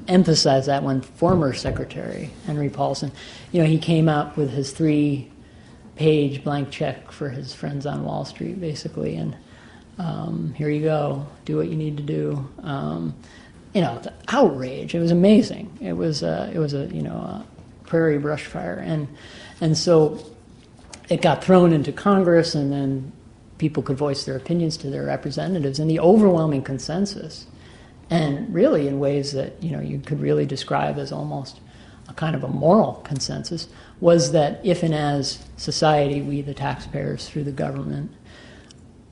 Speaker 1: emphasize that one, former secretary, Henry Paulson, he came out with his 3-page blank check for his friends on Wall Street, basically, and here you go, do what you need to do. It's outrage. It was amazing. It was a prairie brush fire, and so it got thrown into Congress, and then people could voice their opinions to their representatives, and the overwhelming consensus, and really in ways that you could really describe as almost a kind of a moral consensus, was that if and as society, we the taxpayers through the government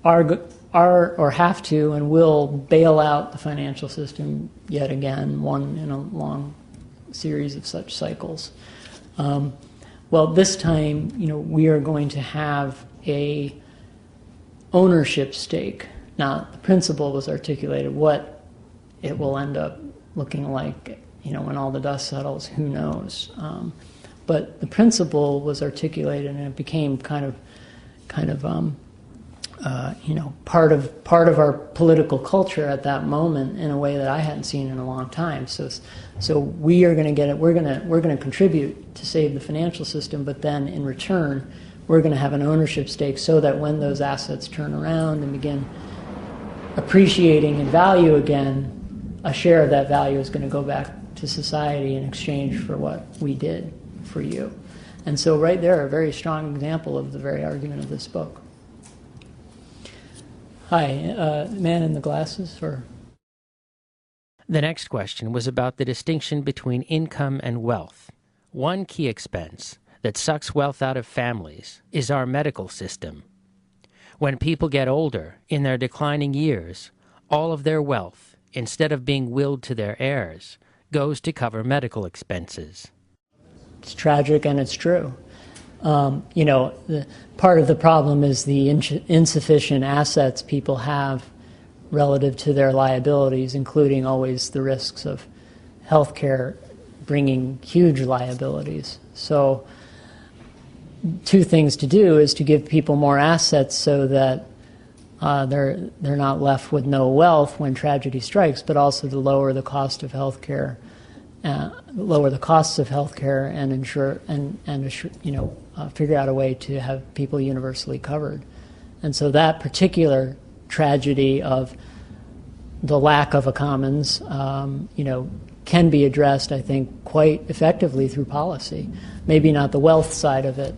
Speaker 1: are or have to and will bail out the financial system yet again, one in a long series of such cycles. Well, this time, we are going to have a ownership stake. Now, the principle was articulated. What it will end up looking like, when all the dust settles, who knows? But the principle was articulated, and it became kind of part of our political culture at that moment in a way that I hadn't seen in a long time. So we are going to get it. We're going to contribute to save the financial system, but then in return, we're going to have an ownership stake so that when those assets turn around and begin appreciating in value again, a share of that value is going to go back to society in exchange for what we did for you. And so right there, a very strong example of the very argument of this book. Hi, man in the glasses, or?
Speaker 2: The next question was about the distinction between income and wealth. One key expense that sucks wealth out of families is our medical system. When people get older, in their declining years, all of their wealth, instead of being willed to their heirs, goes to cover medical expenses.
Speaker 1: It's tragic and it's true. Part of the problem is the insufficient assets people have relative to their liabilities, including always the risks of healthcare bringing huge liabilities. So two things to do is to give people more assets so that they're not left with no wealth when tragedy strikes, but also to lower the cost of healthcare, and ensure figure out a way to have people universally covered. And so that particular tragedy of the lack of a commons, can be addressed, I think, quite effectively through policy. Maybe not the wealth side of it,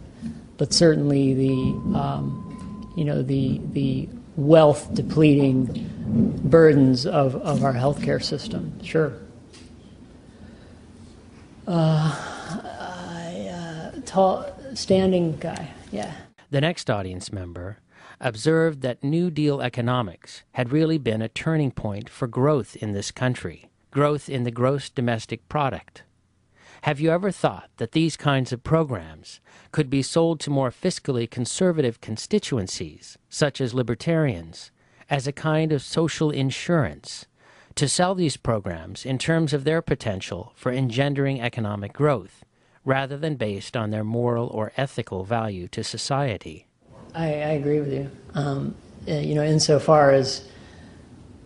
Speaker 1: but certainly the wealth depleting burdens of our healthcare system. Sure. Tall, standing guy. Yeah.
Speaker 2: The next audience member observed that New Deal economics had really been a turning point for growth in this country, growth in the gross domestic product. Have you ever thought that these kinds of programs could be sold to more fiscally conservative constituencies, such as libertarians, as a kind of social insurance, to sell these programs in terms of their potential for engendering economic growth, rather than based on their moral or ethical value to society?
Speaker 1: I agree with you. Insofar as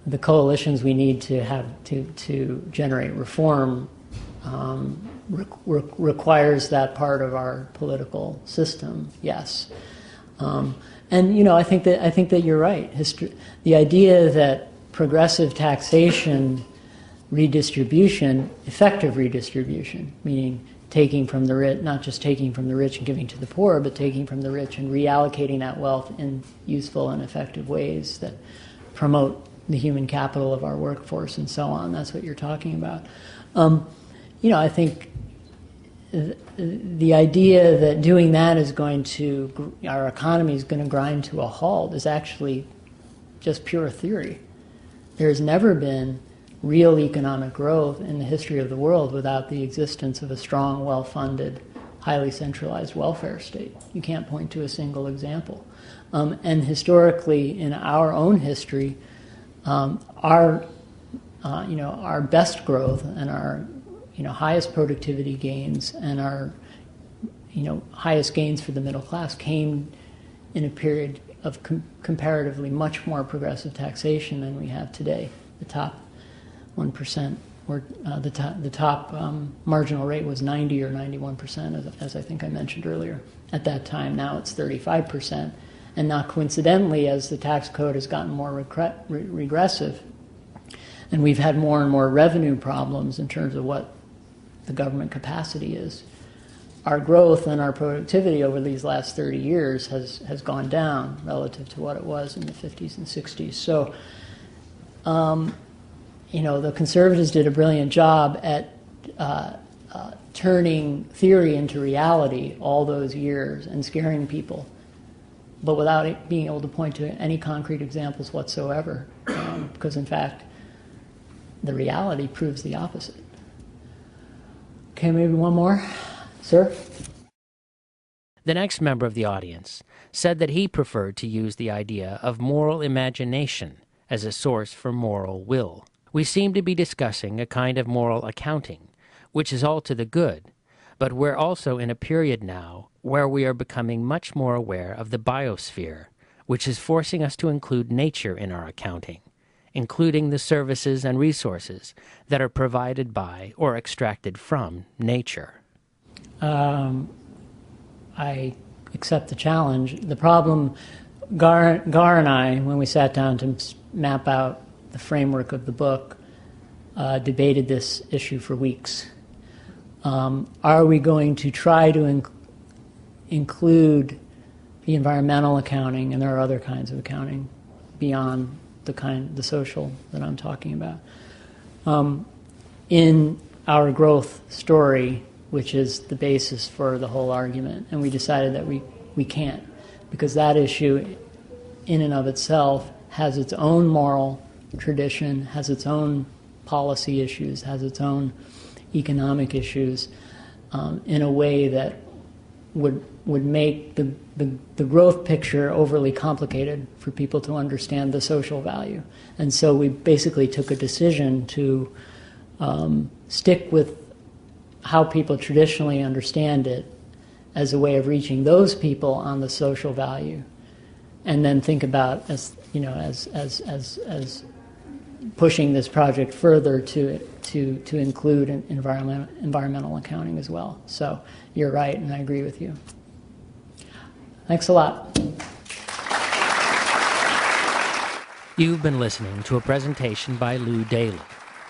Speaker 1: the coalitions we need to have to generate reform requires that part of our political system, yes. I think that you're right. The idea that progressive taxation redistribution, effective redistribution, meaning taking from the rich, not just taking from the rich and giving to the poor, but taking from the rich and reallocating that wealth in useful and effective ways that promote the human capital of our workforce and so on. That's what you're talking about. I think the idea that doing that is going to, our economy is going to grind to a halt is actually just pure theory. There's never been real economic growth in the history of the world without the existence of a strong, well-funded, highly centralized welfare state. You can't point to a single example. And historically, in our own history, our best growth and our highest productivity gains and our highest gains for the middle class came in a period of comparatively much more progressive taxation than we have today. The top 1%, or the top marginal rate was 90 or 91%, as I think I mentioned earlier. At that time, now it's 35%, and not coincidentally, as the tax code has gotten more regressive, and we've had more and more revenue problems in terms of what the government capacity is, our growth and our productivity over these last 30 years has gone down relative to what it was in the 50s and 60s. So, the conservatives did a brilliant job at turning theory into reality all those years and scaring people, but without being able to point to any concrete examples whatsoever, because in fact, the reality proves the opposite. Okay, maybe one more. Sir?
Speaker 2: The next member of the audience said that he preferred to use the idea of moral imagination as a source for moral will. We seem to be discussing a kind of moral accounting, which is all to the good, but we're also in a period now where we are becoming much more aware of the biosphere, which is forcing us to include nature in our accounting, including the services and resources that are provided by or extracted from nature.
Speaker 1: I accept the challenge. The problem Gar and I, when we sat down to map out the framework of the book, debated this issue for weeks. Are we going to try to include the environmental accounting, and there are other kinds of accounting beyond the social that I'm talking about, in our growth story, which is the basis for the whole argument? And we decided that we can't, because that issue in and of itself has its own moral tradition, has its own policy issues, has its own economic issues, in a way that would make the growth picture overly complicated for people to understand the social value. And so we basically took a decision to stick with how people traditionally understand it as a way of reaching those people on the social value, and then think about as pushing this project further to include an environmental accounting as well. So you're right, and I agree with you. Thanks a lot.
Speaker 2: You've been listening to a presentation by Lew Daly,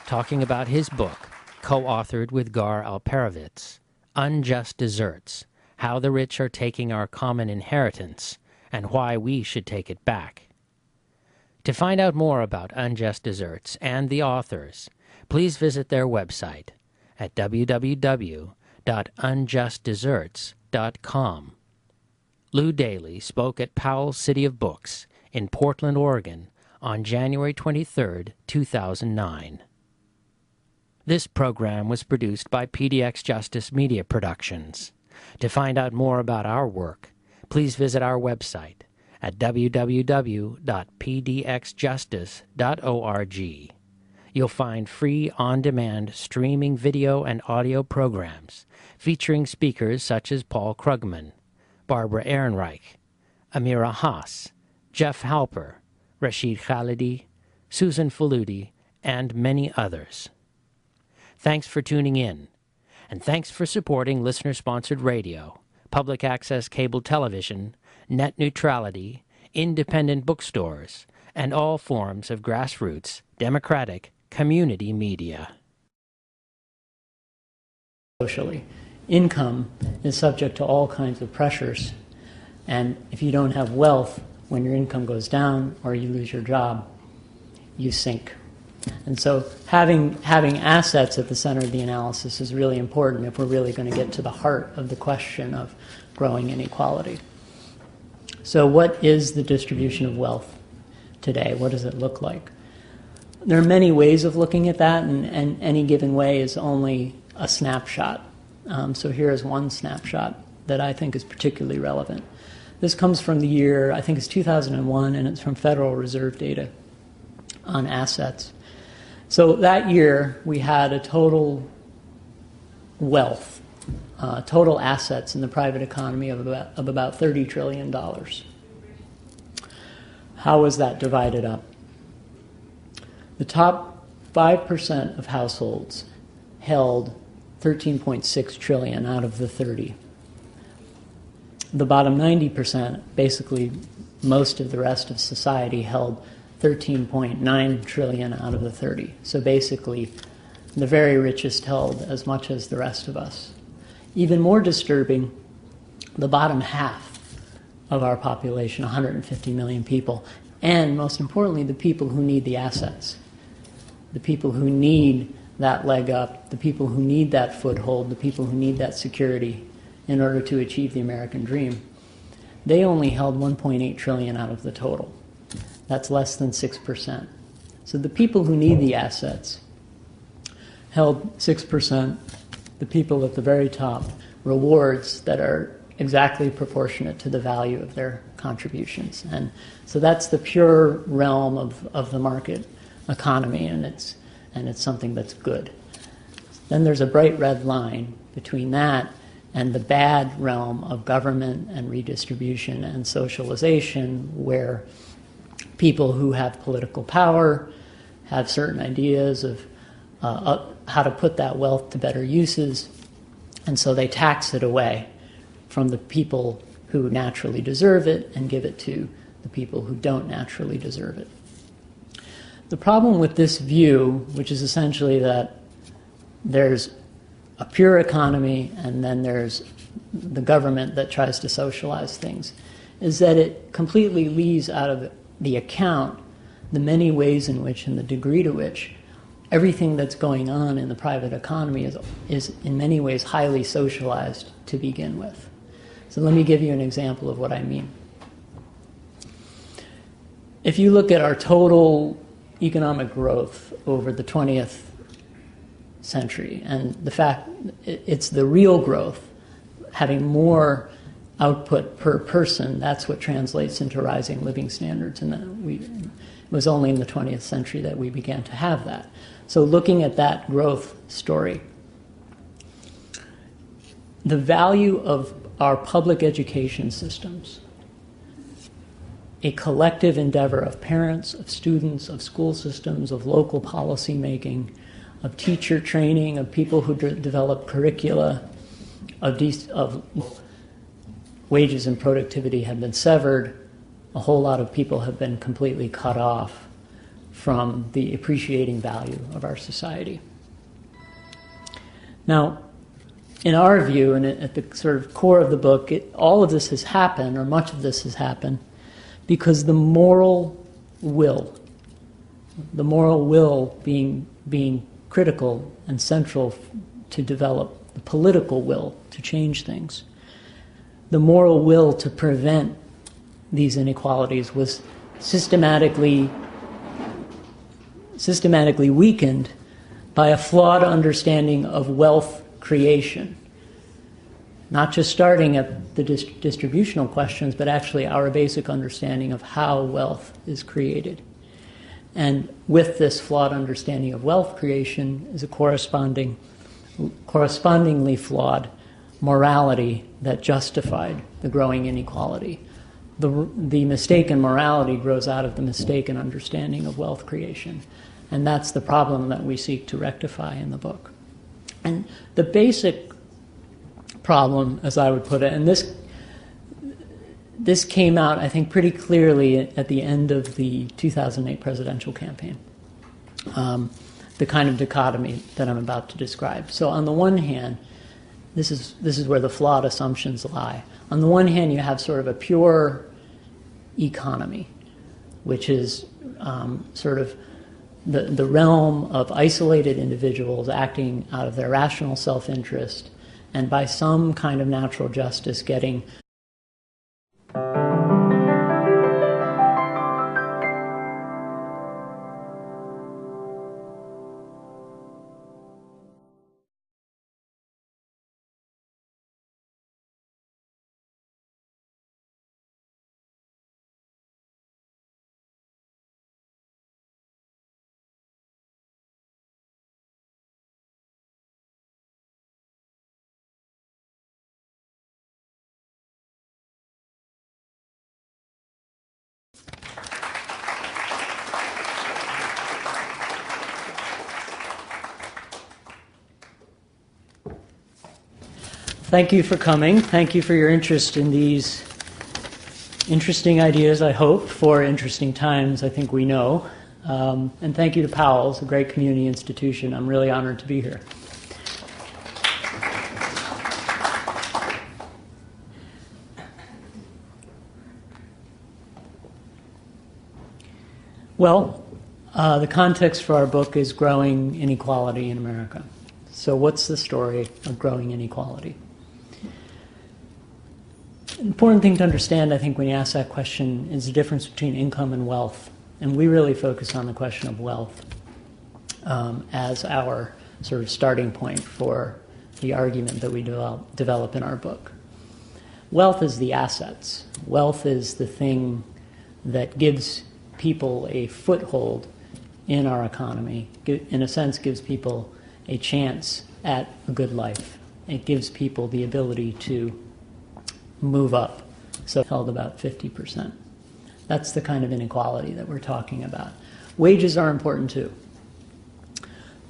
Speaker 2: talking about his book, co-authored with Gar Alperovitz, Unjust Deserts: How the Rich Are Taking Our Common Inheritance and Why We Should Take It Back. To find out more about Unjust Deserts and the authors, please visit their website at www.unjustdeserts.com. Lew Daly spoke at Powell's City of Books in Portland, Oregon on January 23, 2009. This program was produced by pdxjustice Media Productions. To find out more about our work, please visit our website at www.pdxjustice.org. You'll find free on-demand streaming video and audio programs featuring speakers such as Paul Krugman, Barbara Ehrenreich, Amira Haas, Jeff Halper, Rashid Khalidi, Susan Faludi, and many others. Thanks for tuning in, and thanks for supporting listener-sponsored radio, public access cable television, net neutrality, independent bookstores, and all forms of grassroots, democratic, community media.
Speaker 1: Socially, income is subject to all kinds of pressures, and if you don't have wealth, when your income goes down or you lose your job, you sink. And so having assets at the center of the analysis is really important if we're really going to get to the heart of the question of growing inequality. So what is the distribution of wealth today? What does it look like? There are many ways of looking at that, and any given way is only a snapshot. So here is one snapshot that I think is particularly relevant. This comes from the year, I think it's 2001, and it's from Federal Reserve data on assets. So that year, we had a total wealth, total assets in the private economy of about $30 trillion. How was that divided up? The top 5% of households held 13.6 trillion out of the 30. The bottom 90%, basically most of the rest of society, held 13.9 trillion out of the 30. So basically, the very richest held as much as the rest of us. Even more disturbing, the bottom half of our population, 150 million people, and most importantly, the people who need the assets, the people who need that leg up, the people who need that foothold, the people who need that security in order to achieve the American dream, they only held 1.8 trillion out of the total. That's less than 6%. So the people who need the assets held 6%. The people at the very top, rewards that are exactly proportionate to the value of their contributions. And so that's the pure realm of the market economy, and it's something that's good. Then there's a bright red line between that and the bad realm of government and redistribution and socialization, where people who have political power have certain ideas of how to put that wealth to better uses, and so they tax it away from the people who naturally deserve it and give it to the people who don't naturally deserve it. The problem with this view, which is essentially that there's a pure economy and then there's the government that tries to socialize things, is that it completely leaves out of the account the many ways in which and the degree to which everything that's going on in the private economy is in many ways highly socialized to begin with. So let me give you an example of what I mean. If you look at our total economic growth over the 20th century, and the fact it's the real growth, having more output per person, that's what translates into rising living standards. And it was only in the 20th century that we began to have that. So looking at that growth story, the value of our public education systems, a collective endeavor of parents, of students, of school systems, of local policy making, of teacher training, of people who develop curricula, of wages and productivity have been severed. A whole lot of people have been completely cut off from the appreciating value of our society. Now, in our view, and at the sort of core of the book, all of this has happened, or much of this has happened, because the moral will being critical and central to develop the political will to change things, the moral will to prevent these inequalities was systematically weakened by a flawed understanding of wealth creation. Not just starting at the distributional questions, but actually our basic understanding of how wealth is created. And with this flawed understanding of wealth creation is a correspondingly flawed morality that justified the growing inequality. The mistaken morality grows out of the mistaken understanding of wealth creation. And that's the problem that we seek to rectify in the book. And the basic problem, as I would put it, and this came out, I think, pretty clearly at the end of the 2008 presidential campaign, the kind of dichotomy that I'm about to describe. So on the one hand, this is where the flawed assumptions lie. On the one hand, you have sort of a pure economy, which is sort of the realm of isolated individuals acting out of their rational self-interest and by some kind of natural justice getting Thank you for coming. Thank you for your interest in these interesting ideas, I hope, for interesting times, I think we know. And thank you to Powell's, a great community institution. I'm really honored to be here. Well, the context for our book is growing inequality in America. So what's the story of growing inequality? An important thing to understand, I think, when you ask that question is the difference between income and wealth. And we really focus on the question of wealth as our sort of starting point for the argument that we develop in our book. Wealth is the assets. Wealth is the thing that gives people a foothold in our economy, in a sense gives people a chance at a good life. It gives people the ability to move up. So held about 50%. That's the kind of inequality that we're talking about. Wages are important too.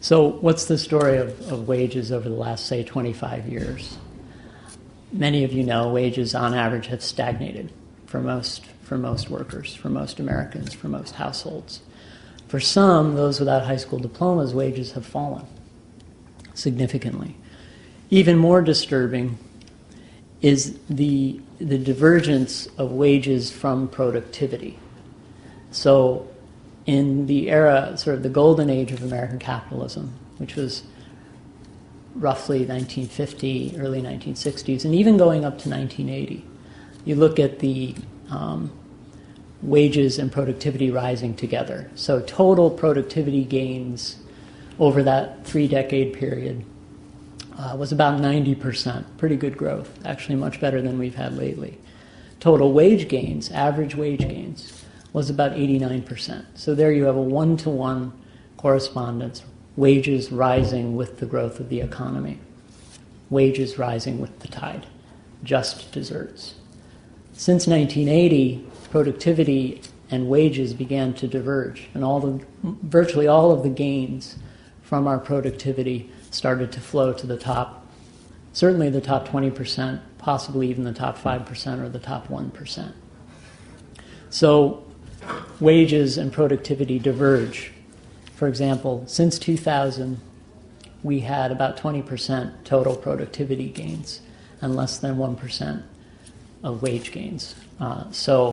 Speaker 1: So what's the story of wages over the last, say, 25 years? Many of you know wages on average have stagnated for for most workers, for most Americans, for most households. For some, those without high school diplomas, wages have fallen significantly. Even more disturbing is the divergence of wages from productivity. So in the era, sort of the golden age of American capitalism, which was roughly 1950, early 1960s, and even going up to 1980, you look at the wages and productivity rising together. So total productivity gains over that 3-decade period was about 90%, pretty good growth, actually much better than we've had lately. Total wage gains, average wage gains, was about 89%. So there you have a one-to-one correspondence, wages rising with the growth of the economy, wages rising with the tide, just deserts. Since 1980, productivity and wages began to diverge, and virtually all of the gains from our productivity started to flow to the top, certainly the top 20%, possibly even the top 5% or the top 1%. So wages and productivity diverge. For example, since 2000, we had about 20% total productivity gains and less than 1% of wage gains. So